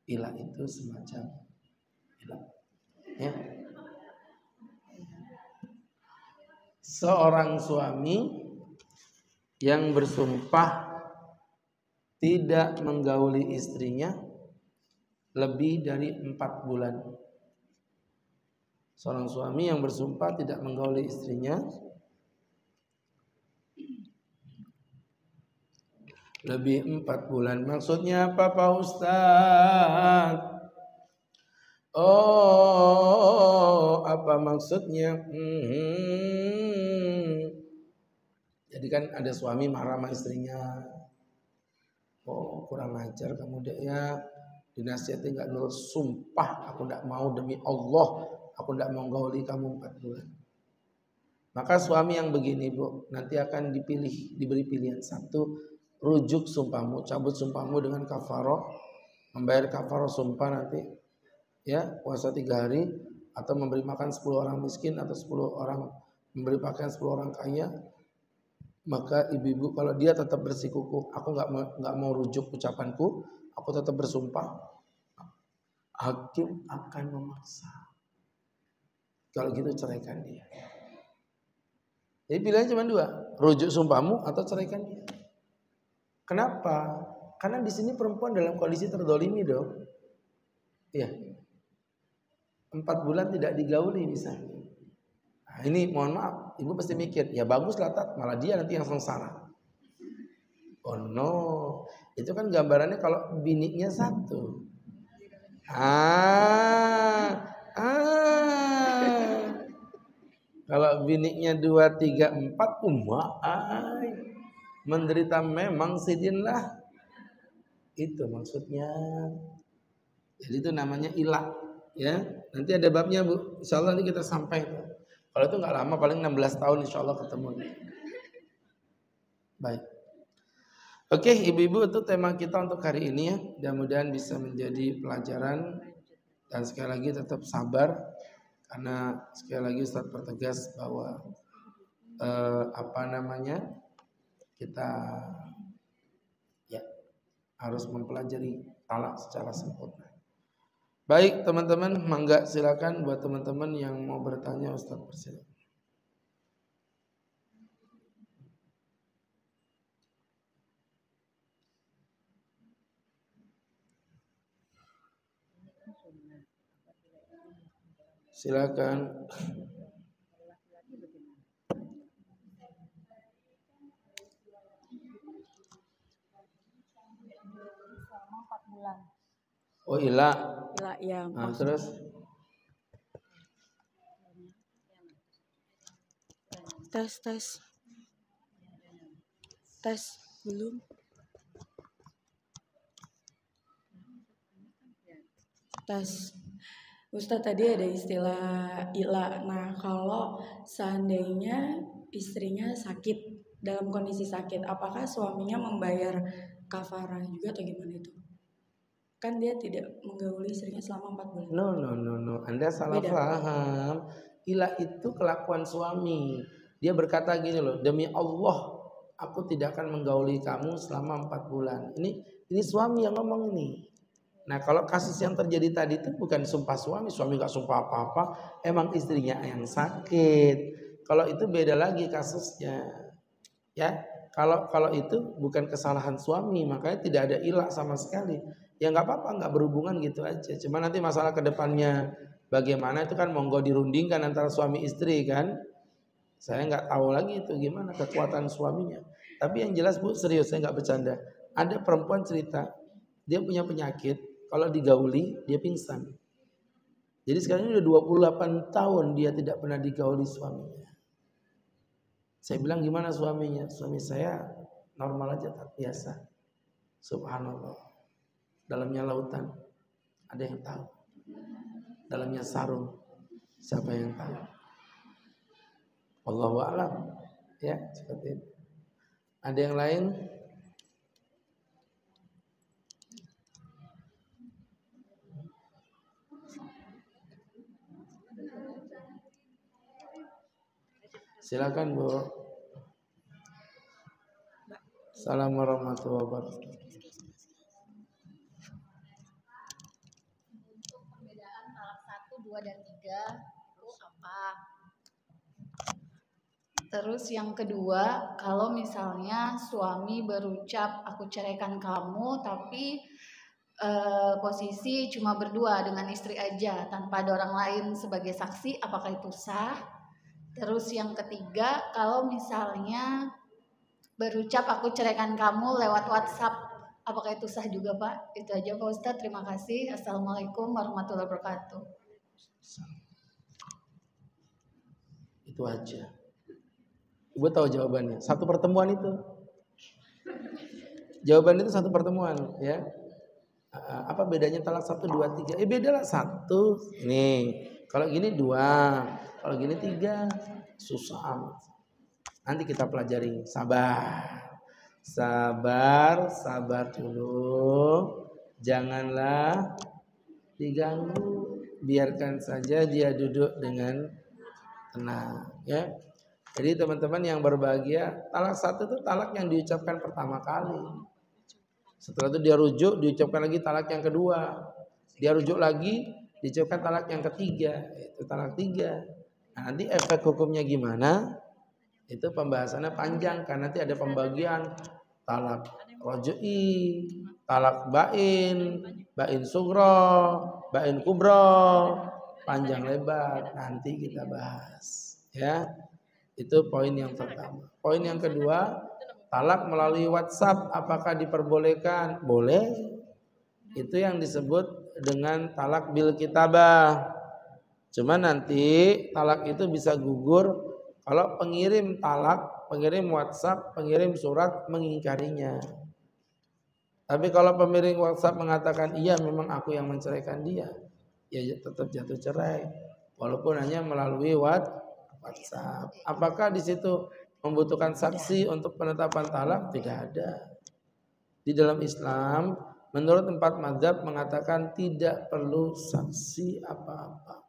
Ilak itu semacam ilak. Ya. Seorang suami yang bersumpah tidak menggauli istrinya lebih dari 4 bulan. Seorang suami yang bersumpah tidak menggauli istrinya lebih 4 bulan. Maksudnya apa Pak Ustaz? Oh, apa maksudnya? Jadi kan ada suami marah sama istrinya. Oh, kurang ajar kamu deh ya. dinasihati nggak nurut, sumpah aku nggak mau, demi Allah aku nggak mau gauli kamu 4 bulan. Maka suami yang begini Bu, nanti akan diberi pilihan. Satu, rujuk sumpahmu, cabut sumpahmu dengan kafaroh, membayar kafaroh sumpah nanti, ya puasa 3 hari, atau memberi makan 10 orang miskin, atau 10 orang, memberi pakaian 10 orang kaya. Maka ibu-ibu kalau dia tetap bersikukuh, aku nggak mau rujuk ucapanku, aku tetap bersumpah, hakim akan memaksa. Kalau gitu ceraikan dia. Jadi pilihan cuma 2, rujuk sumpahmu atau ceraikan dia. Kenapa? Karena di sini perempuan dalam kondisi terdolimi dong. Iya. 4 bulan tidak digauli misalnya. Nah, ini mohon maaf, ibu pasti mikir, ya bagus lah Tat, malah dia nanti yang sengsara. Oh no, itu kan gambarannya kalau bininya 1. Kalau biniknya 2, 3, 4, menderita memang sidin lah. Itu maksudnya. Jadi itu namanya ilah, ya. Nanti ada babnya Bu. Insyaallah nanti kita sampai. Kalau itu nggak lama, paling 16 tahun insyaallah ketemu. Baik. Oke, ibu-ibu, itu tema kita untuk hari ini ya. Mudah-mudahan bisa menjadi pelajaran, dan sekali lagi tetap sabar. Karena sekali lagi Ustaz pertegas bahwa kita ya harus mempelajari talak secara sempurna. Baik teman-teman, mangga silakan buat teman-teman yang mau bertanya, Ustaz persilakan. Silakan. Selama 4 bulan. Oh Ila Ya. Nah, terus tes belum. Tes. Ustadz tadi ada istilah ila. Nah kalau seandainya istrinya sakit, dalam kondisi sakit, apakah suaminya membayar kafarah juga atau gimana itu? Kan dia tidak menggauli istrinya selama 4 bulan. No. Anda salah paham. Ila itu kelakuan suami. Dia berkata gini loh, demi Allah aku tidak akan menggauli kamu selama 4 bulan. Ini suami yang ngomong ini. Nah kalau kasus yang terjadi tadi itu bukan sumpah suami gak sumpah apa-apa, emang istrinya yang sakit. Kalau itu beda lagi kasusnya, ya. Kalau itu bukan kesalahan suami, makanya tidak ada ilah sama sekali. Ya nggak apa-apa, nggak berhubungan gitu aja. Cuma nanti masalah kedepannya bagaimana itu kan monggo dirundingkan antara suami istri kan. Saya nggak tahu lagi itu gimana kekuatan suaminya. Tapi yang jelas Bu, serius saya nggak bercanda. Ada perempuan cerita, dia punya penyakit. Kalau digauli dia pingsan. Jadi sekarang ini udah 28 tahun dia tidak pernah digauli suaminya. Saya bilang gimana suaminya? Suami saya normal aja, tak biasa. Subhanallah. Dalamnya lautan. Ada yang tahu. Dalamnya sarung. Siapa yang tahu? Wallahu a'lam. Ya, seperti itu. Ada yang lain? Silakan Bu. Assalamualaikum warahmatullahi wabarakatuh. Untuk perbedaan talak 1, 2, dan 3 itu apa? Terus yang kedua, kalau misalnya suami berucap aku ceraikan kamu, tapi posisi cuma berdua dengan istri aja tanpa ada orang lain sebagai saksi, apakah itu sah? Terus yang ketiga, kalau misalnya berucap aku ceraikan kamu lewat WhatsApp, apakah itu sah juga Pak? Itu aja Pak Ustadz, terima kasih. Assalamualaikum warahmatullahi wabarakatuh. Itu aja. Ibu tahu jawabannya. Satu pertemuan itu. Jawaban itu satu pertemuan, ya. Apa bedanya talak 1, 2, 3? Beda lah 1. Nih, kalau gini 2, kalau gini 3. Susah amat. Nanti kita pelajari. Sabar dulu. Janganlah diganggu. Biarkan saja dia duduk dengan tenang, ya. Jadi teman-teman yang berbahagia, talak 1 itu talak yang diucapkan pertama kali. Setelah itu dia rujuk, diucapkan lagi talak yang kedua. Dia rujuk lagi, diucapkan talak yang ketiga. Itu talak 3. Nah, nanti efek hukumnya gimana? Itu pembahasannya panjang, karena nanti ada pembagian talak rojui, talak bain, bain sugro, bain kubro, panjang lebar. Nanti kita bahas, ya. Itu poin yang pertama. Poin yang kedua, talak melalui WhatsApp apakah diperbolehkan? Boleh. Itu yang disebut dengan talak bil kitabah. Cuma nanti talak itu bisa gugur kalau pengirim talak, pengirim WhatsApp, pengirim surat mengingkarinya. Tapi kalau pengirim WhatsApp mengatakan iya memang aku yang menceraikan dia, ya tetap jatuh cerai. Walaupun hanya melalui WhatsApp. Apakah di situ membutuhkan saksi untuk penetapan talak? Tidak ada. Di dalam Islam, menurut 4 mazhab mengatakan tidak perlu saksi apa-apa.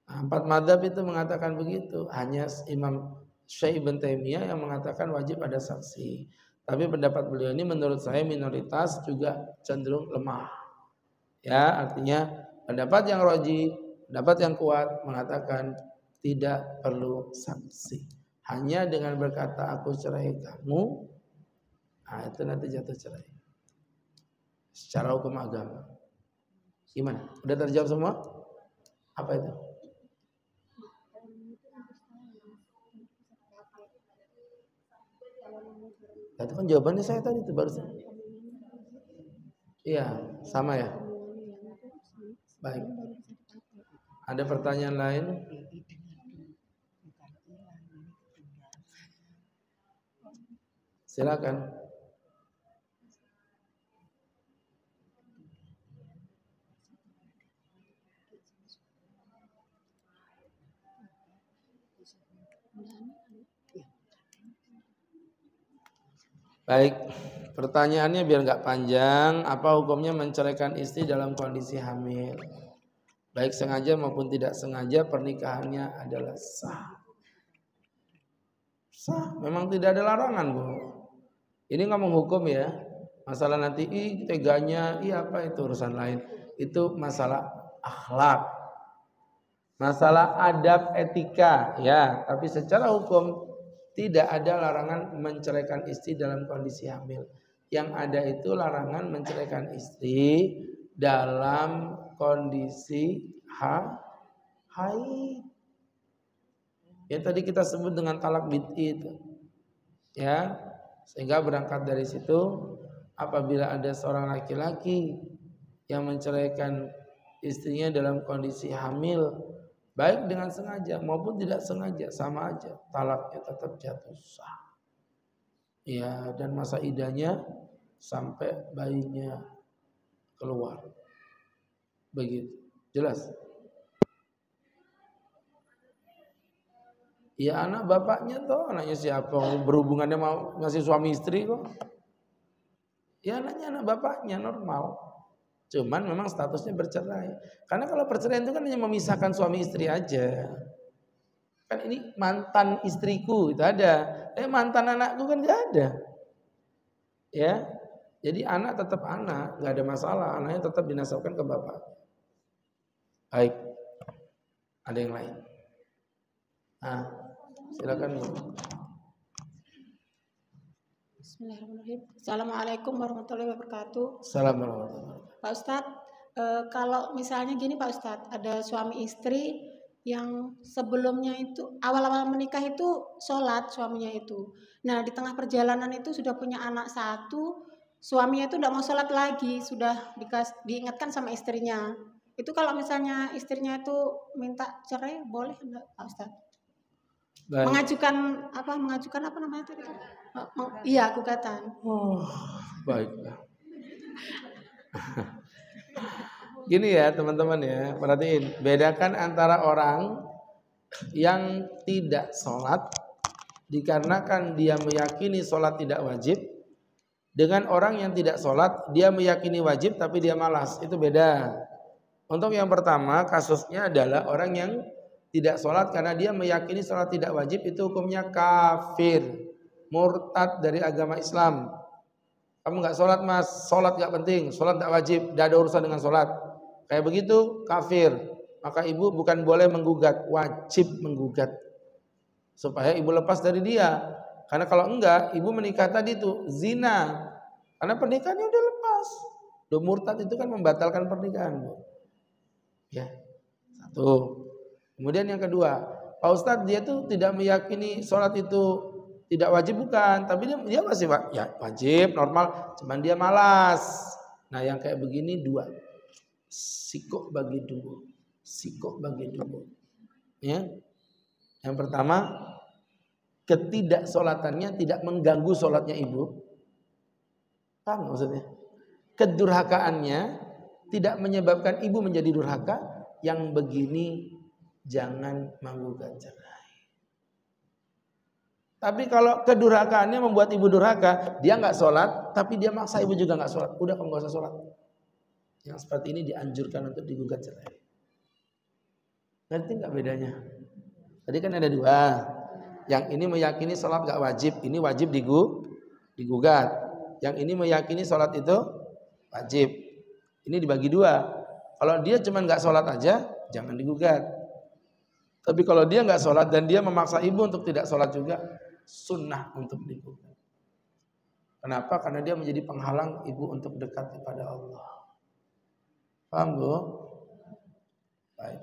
4 mazhab itu mengatakan begitu. Hanya Imam Syekh Ibn Taimiyah yang mengatakan wajib ada saksi. Tapi pendapat beliau ini menurut saya minoritas, juga cenderung lemah. Ya, artinya pendapat yang rajih, pendapat yang kuat mengatakan tidak perlu saksi. Hanya dengan berkata aku cerai kamu, nah itu nanti jatuh cerai. Secara hukum agama. Gimana? Udah terjawab semua? Apa itu? Itu kan jawabannya saya tadi itu barusan. Iya, sama ya. Baik. Ada pertanyaan lain? Silakan. Baik, pertanyaannya biar nggak panjang. Apa hukumnya menceraikan istri dalam kondisi hamil? Baik sengaja maupun tidak sengaja, pernikahannya adalah sah. Sah, memang tidak ada larangan, Bu. Ini nggak menghukum ya. Masalah nanti teganya, apa itu urusan lain. Itu masalah akhlak, masalah adab etika ya. Tapi secara hukum tidak ada larangan menceraikan istri dalam kondisi hamil. Yang ada itu larangan menceraikan istri dalam kondisi haid. Yang tadi kita sebut dengan talak bid'i itu. Ya. Sehingga berangkat dari situ, apabila ada seorang laki-laki yang menceraikan istrinya dalam kondisi hamil, baik dengan sengaja maupun tidak sengaja, sama aja, talaknya tetap jatuh sah. Ya, dan masa iddahnya sampai bayinya keluar. Begitu. Jelas? Ya anak bapaknya toh, anaknya siapa? Berhubungannya mau ngasih suami istri kok. Ya anaknya anak bapaknya normal. Cuman memang statusnya bercerai. Karena kalau perceraian itu kan hanya memisahkan suami istri aja. Kan ini mantan istriku itu ada. Mantan anakku kan gak ada. Ya. Jadi anak tetap anak, gak ada masalah. Anaknya tetap dinasabkan ke bapak. Baik. Ada yang lain? Nah, silakan. Bismillahirrahmanirrahim. Assalamualaikum warahmatullahi wabarakatuh. Assalamualaikum. Pak Ustadz, kalau misalnya gini Pak Ustadz, ada suami istri yang sebelumnya itu awal-awal menikah itu sholat suaminya itu. Nah di tengah perjalanan itu sudah punya anak 1, suaminya itu tidak mau sholat lagi, sudah diingatkan sama istrinya. Itu kalau misalnya istrinya itu minta cerai boleh enggak Pak Ustadz? Baik. Mengajukan apa namanya tadi? Iya, gugatan. Oh, baiklah. Gini ya teman-teman ya, perhatiin, bedakan antara orang yang tidak sholat dikarenakan dia meyakini sholat tidak wajib, dengan orang yang tidak sholat dia meyakini wajib tapi dia malas. Itu beda. Untuk yang pertama kasusnya adalah orang yang tidak sholat karena dia meyakini sholat tidak wajib, itu hukumnya kafir, murtad dari agama Islam. Kamu nggak sholat mas, sholat nggak penting, sholat nggak wajib, tidak ada urusan dengan sholat. Kayak begitu kafir. Maka ibu bukan boleh menggugat, wajib menggugat supaya ibu lepas dari dia. Karena kalau enggak, ibu menikah tadi itu zina. Karena pernikahannya udah lepas. Do murtad itu kan membatalkan pernikahan. Ya, satu. Kemudian yang kedua, Pak Ustadz dia tuh tidak meyakini sholat itu tidak wajib, bukan, tapi dia masih ya, wajib normal, cuman dia malas. Nah yang kayak begini dua, sikok bagi dua, sikok bagi dua. Ya, yang pertama ketidaksolatannya tidak mengganggu sholatnya ibu, paham maksudnya? Kedurhakaannya tidak menyebabkan ibu menjadi durhaka. Yang begini jangan menggugat cerai. Tapi kalau kedurhakaannya membuat ibu durhaka, dia nggak sholat, tapi dia maksa ibu juga nggak sholat, udah kamu nggak usah sholat. Yang seperti ini dianjurkan untuk digugat cerai. Ngerti nggak bedanya? Tadi kan ada dua. Yang ini meyakini sholat nggak wajib, ini wajib digugat. Yang ini meyakini sholat itu wajib. Ini dibagi dua. Kalau dia cuma nggak sholat aja, jangan digugat. Tapi kalau dia nggak sholat dan dia memaksa ibu untuk tidak sholat juga, sunnah untuk digugat. Kenapa? Karena dia menjadi penghalang ibu untuk dekat kepada Allah. Paham Bu? Baik.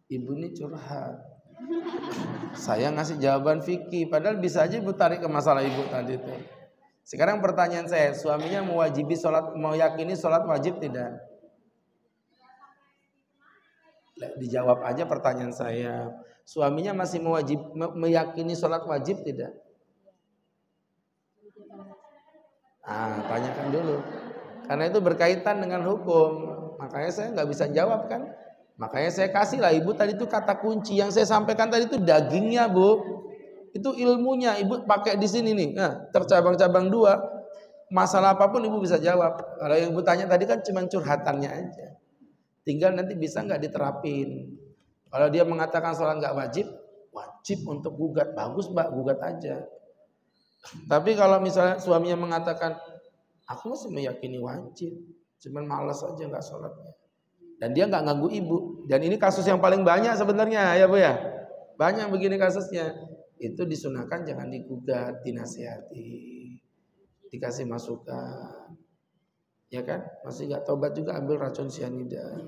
Ibu ini curhat. Saya ngasih jawaban fikih, padahal bisa aja ibu tarik ke masalah ibu tadi itu. Sekarang pertanyaan saya, suaminya mewajibi sholat, meyakini sholat wajib tidak? Dijawab aja pertanyaan saya. Suaminya masih meyakini sholat wajib tidak? Tanyakan dulu. Karena itu berkaitan dengan hukum. Makanya saya nggak bisa jawab kan. Makanya saya kasih lah ibu tadi itu kata kunci yang saya sampaikan tadi itu dagingnya Bu. Itu ilmunya ibu pakai di sini nih. Nah, tercabang-cabang dua. Masalah apapun ibu bisa jawab. Kalau yang ibu tanya tadi kan cuma curhatannya aja. Tinggal nanti bisa nggak diterapin. Kalau dia mengatakan sholat nggak wajib, wajib untuk gugat. Bagus Mbak, gugat aja. Tapi kalau misalnya suaminya mengatakan, aku masih meyakini wajib, cuman malas aja nggak sholatnya. Dan dia nggak ganggu ibu. Dan ini kasus yang paling banyak sebenarnya ya Bu ya. Banyak begini kasusnya. Itu disunahkan jangan digugat, dinasihati, dikasih masukan. Ya kan? Masih nggak tobat juga ambil racun sianida.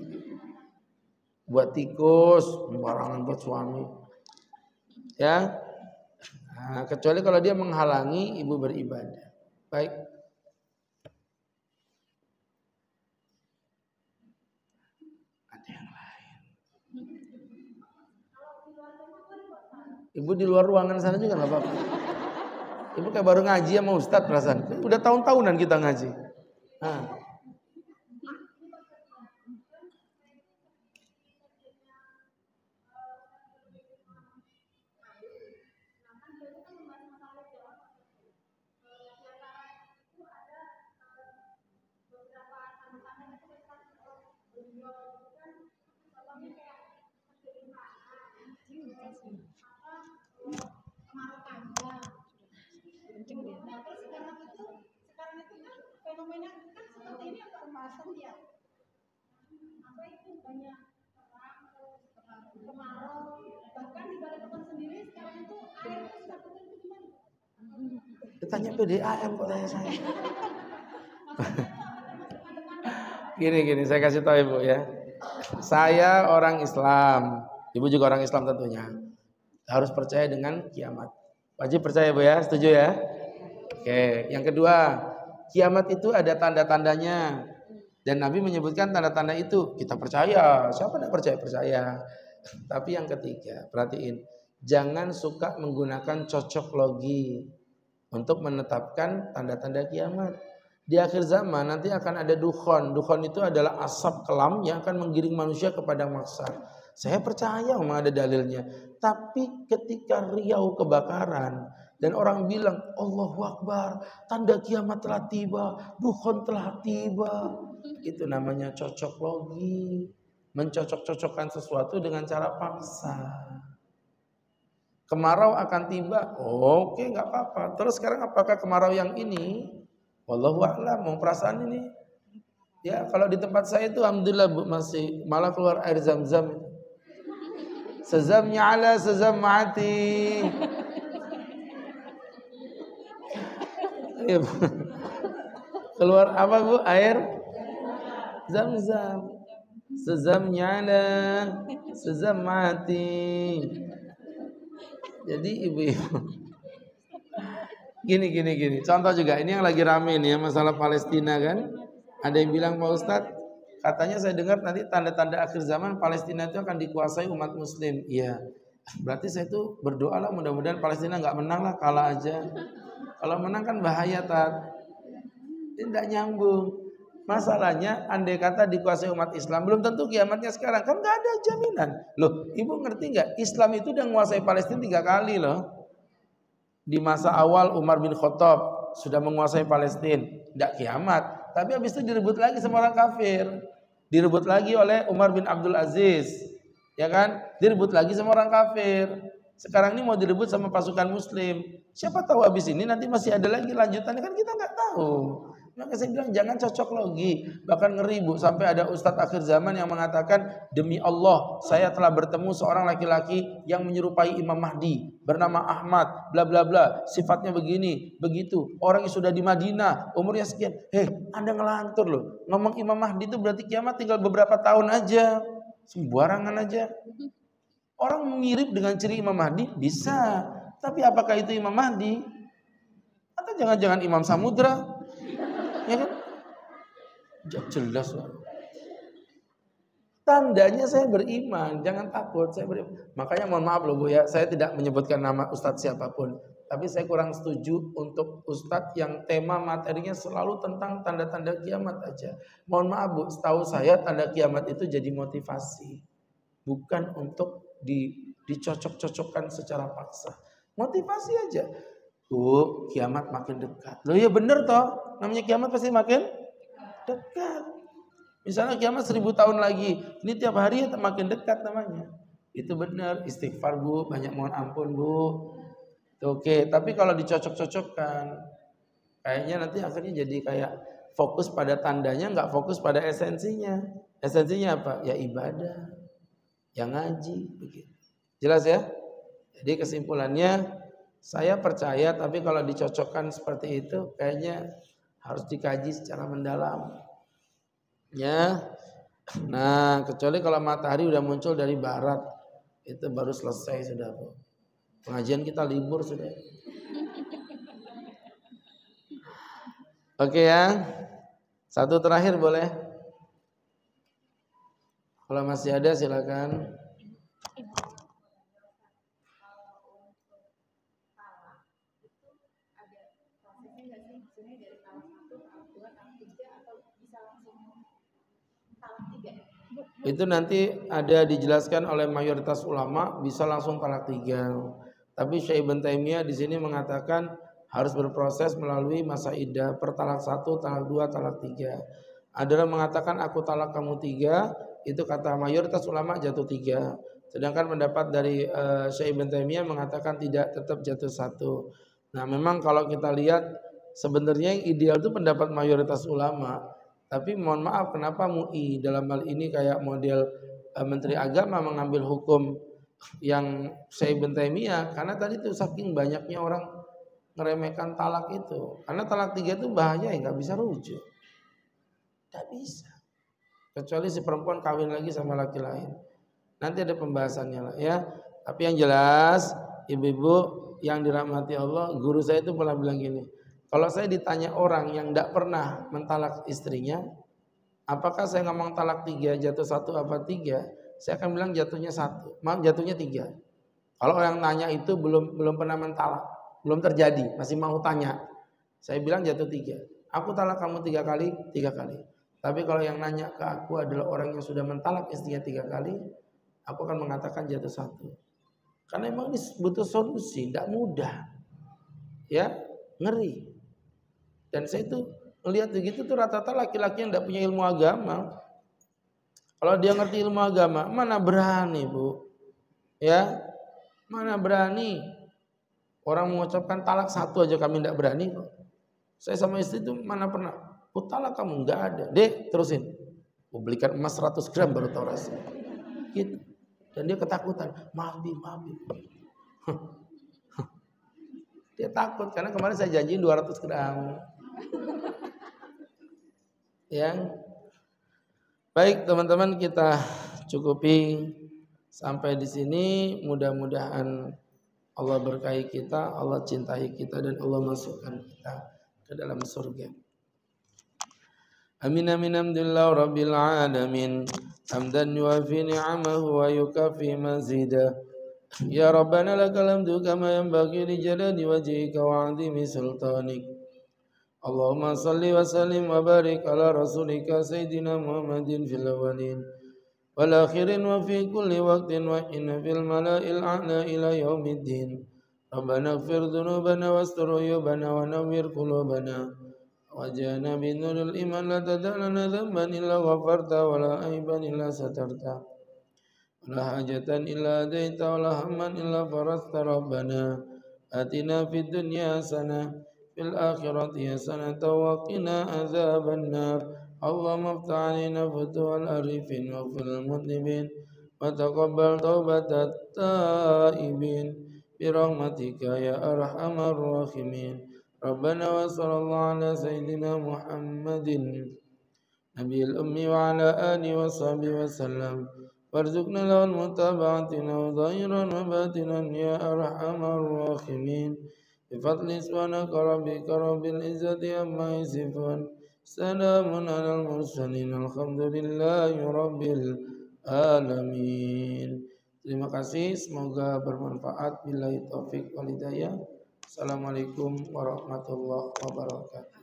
Buat tikus, sembarangan buat suami. Ya. Nah, kecuali kalau dia menghalangi ibu beribadah. Baik. Ibu di luar ruangan sana juga nggak apa-apa. Ibu kayak baru ngaji sama Ustadz perasaan. Udah tahun-tahunan kita ngaji. Fenomena kan seperti ini agak kemasan ya. Apa itu banyak kemarau, bahkan di Balikpapan sendiri sekarang itu air itu sudah turun itu gimana? Ditanya PDAM kok tanya saya. Gini saya kasih tahu Ibu ya. Saya orang Islam, ibu juga orang Islam tentunya. Harus percaya dengan kiamat. Wajib percaya Bu ya, setuju ya? Oke, yang kedua, kiamat itu ada tanda-tandanya. Dan Nabi menyebutkan tanda-tanda itu, kita percaya, siapa tidak percaya? Tapi yang ketiga, perhatiin, jangan suka menggunakan cocok logi untuk menetapkan tanda-tanda kiamat. Di akhir zaman nanti akan ada dukhon. Dukhon itu adalah asap kelam yang akan menggiring manusia ke padang mahsyar. Saya percaya memang ada dalilnya. Tapi ketika Riau kebakaran dan orang bilang Allahu Akbar, tanda kiamat telah tiba, dukhon telah tiba. Itu namanya cocok logi. Mencocok-cocokkan sesuatu dengan cara paksa. Kemarau akan tiba, oke nggak apa-apa. Terus sekarang apakah kemarau yang ini? Wallahu a'lam, mau perasaan ini. Ya kalau di tempat saya itu alhamdulillah Bu, masih malah keluar air zam-zam. Sezam nyala, sezam mati. Keluar apa Bu? Air zam-zam. Sezam nyala, sezam mati. Jadi ibu-ibu gini. Contoh juga ini yang lagi rame nih ya, masalah Palestina kan. Ada yang bilang Pak Ustadz, katanya saya dengar nanti tanda-tanda akhir zaman Palestina itu akan dikuasai umat Muslim. Iya. Berarti saya itu berdoa lah mudah-mudahan Palestina nggak menang lah, kalah aja. Kalau menang kan bahaya Ini tidak nyambung. Masalahnya andai kata dikuasai umat Islam belum tentu kiamatnya sekarang, kan nggak ada jaminan. Loh, ibu ngerti nggak? Islam itu udah menguasai Palestina 3 kali loh. Di masa awal Umar bin Khattab sudah menguasai Palestina, tidak kiamat. Tapi habis itu direbut lagi sama orang kafir. Direbut lagi oleh Umar bin Abdul Aziz. Ya kan? Direbut lagi sama orang kafir. Sekarang ini mau direbut sama pasukan muslim. Siapa tahu habis ini nanti masih ada lagi lanjutannya, kan kita nggak tahu. Maka saya bilang jangan cocok logi. Bahkan ngeri Bu, sampai ada ustadz akhir zaman yang mengatakan, demi Allah saya telah bertemu seorang laki-laki yang menyerupai Imam Mahdi, bernama Ahmad, bla bla bla, sifatnya begini, begitu. Orang yang sudah di Madinah, umurnya sekian. Anda ngelantur loh. Ngomong Imam Mahdi itu berarti kiamat tinggal beberapa tahun aja. Sembarangan aja. Orang mirip dengan ciri Imam Mahdi bisa, tapi apakah itu Imam Mahdi? Atau jangan-jangan Imam Samudra? Ya kan? Jelas lah. Tandanya saya beriman, jangan takut, saya beriman. Makanya mohon maaf loh Bu ya, saya tidak menyebutkan nama ustadz siapapun. Tapi saya kurang setuju untuk ustadz yang tema materinya selalu tentang tanda-tanda kiamat aja. Mohon maaf Bu, setahu saya tanda kiamat itu jadi motivasi. Bukan untuk dicocok-cocokkan secara paksa. Motivasi aja. Bu, kiamat makin dekat. Loh ya bener toh, namanya kiamat pasti makin dekat. Misalnya kiamat 1000 tahun lagi, ini tiap hari ya makin dekat namanya. Itu benar, istighfar Bu, banyak mohon ampun Bu. Oke, tapi kalau dicocok-cocokkan, kayaknya nanti akhirnya jadi kayak fokus pada tandanya, nggak fokus pada esensinya. Esensinya apa? Ya ibadah, ya ngaji, begitu. Jelas ya? Jadi kesimpulannya, saya percaya, tapi kalau dicocokkan seperti itu kayaknya harus dikaji secara mendalam. Ya. Nah, kecuali kalau matahari udah muncul dari barat, itu baru selesai sudah, Bu. Pengajian kita libur sudah. Oke ya. Satu terakhir boleh? Kalau masih ada silakan. Itu nanti ada dijelaskan oleh mayoritas ulama, bisa langsung talak 3. Tapi Syekh Ibn Taimiyah di sini mengatakan harus berproses melalui masa iddah, per talak 1, talak 2, talak 3. Ada yang mengatakan aku talak kamu 3, itu kata mayoritas ulama jatuh 3. Sedangkan pendapat dari Syekh Ibn Taimiyah mengatakan tidak, tetap jatuh 1. Nah memang kalau kita lihat sebenarnya yang ideal itu pendapat mayoritas ulama. Tapi mohon maaf, kenapa MUI dalam hal ini kayak model Menteri Agama mengambil hukum yang Syekh Ibn Taimiyah? Karena tadi itu saking banyaknya orang ngeremehkan talak itu. Karena talak 3 itu bahaya, nggak bisa rujuk. Tidak bisa. kecuali si perempuan kawin lagi sama laki lain. Nanti ada pembahasannya lah ya. Tapi yang jelas ibu-ibu yang dirahmati Allah, guru saya itu pernah bilang gini, kalau saya ditanya orang yang tidak pernah mentalak istrinya, apakah saya ngomong talak 3 jatuh 1 apa 3, saya akan bilang jatuhnya 1, maaf jatuhnya 3. Kalau orang nanya itu belum pernah mentalak, belum terjadi, masih mau tanya, saya bilang jatuh 3. Aku talak kamu 3 kali, 3 kali. Tapi kalau yang nanya ke aku adalah orang yang sudah mentalak istrinya 3 kali, aku akan mengatakan jatuh 1. Karena memang ini butuh solusi, tidak mudah. Ya, ngeri. Dan saya itu melihat begitu tuh rata-rata laki-laki yang tidak punya ilmu agama. Kalau dia ngerti ilmu agama, mana berani, Bu? Ya, mana berani? Orang mengucapkan talak 1 aja kami tidak berani kok. Saya sama istri itu mana pernah, talak kamu, enggak ada. Dek, terusin. Belikan emas 100 gram baru tahu rasanya. Gitu. Dan dia ketakutan, maaf Bi. Dia takut karena kemarin saya janjiin 200 gram. Yang baik teman-teman, kita cukupi sampai di sini. Mudah-mudahan Allah berkahi kita, Allah cintai kita, dan Allah masukkan kita ke dalam surga. Amin amin alhamdulillah rabbil alamin. Hamdan yuafi ni'amahu wa yukafi mazidah. Ya Rabbana lakal hamdu kama yanbaghi li jalali wajhika wa 'azimi sultanik. Allahumma salli wa sallim wa barik ala rasulika sayyidina Muhammadin fil awwalin wal akhirin wa fi kulli waqtin wa inna fil mala'il a'la ila yaumiddin. Rabbana ighfir dhunubana wastur uyubana wa nawwir qulubana waj'alna bi nuril iman la tad'alna dhanban illa ghafarta wa la aiban illa satarta wa la hajatan illa adaita wa la hamman illa farasta. Rabbana atina fid dunya hasanah fil akhirati hasanah wa qina adzaban nar. Allahumma iftah 'alaina futuhal arifin wa fil mudnibin wa taqabbal taubatat taibin bi rahmatika ya arhamar rahimin. Rabbana wa sallallahu ala sayyidina Muhammadin nabiyil ummi wa ala alihi wa sahbihi wa sallam. Warzuqna lahul mutaba'atina wa zahiran wa batinan ya arhamar rahimin. Bifadli subhanaka rabbika rabbil izzati amma yasifun. Salamun alal mursalin. Alhamdulillahi rabbil alamin. Terima kasih, semoga bermanfaat. Billahi taufik wal hidayah. Assalamualaikum warahmatullahi wabarakatuh.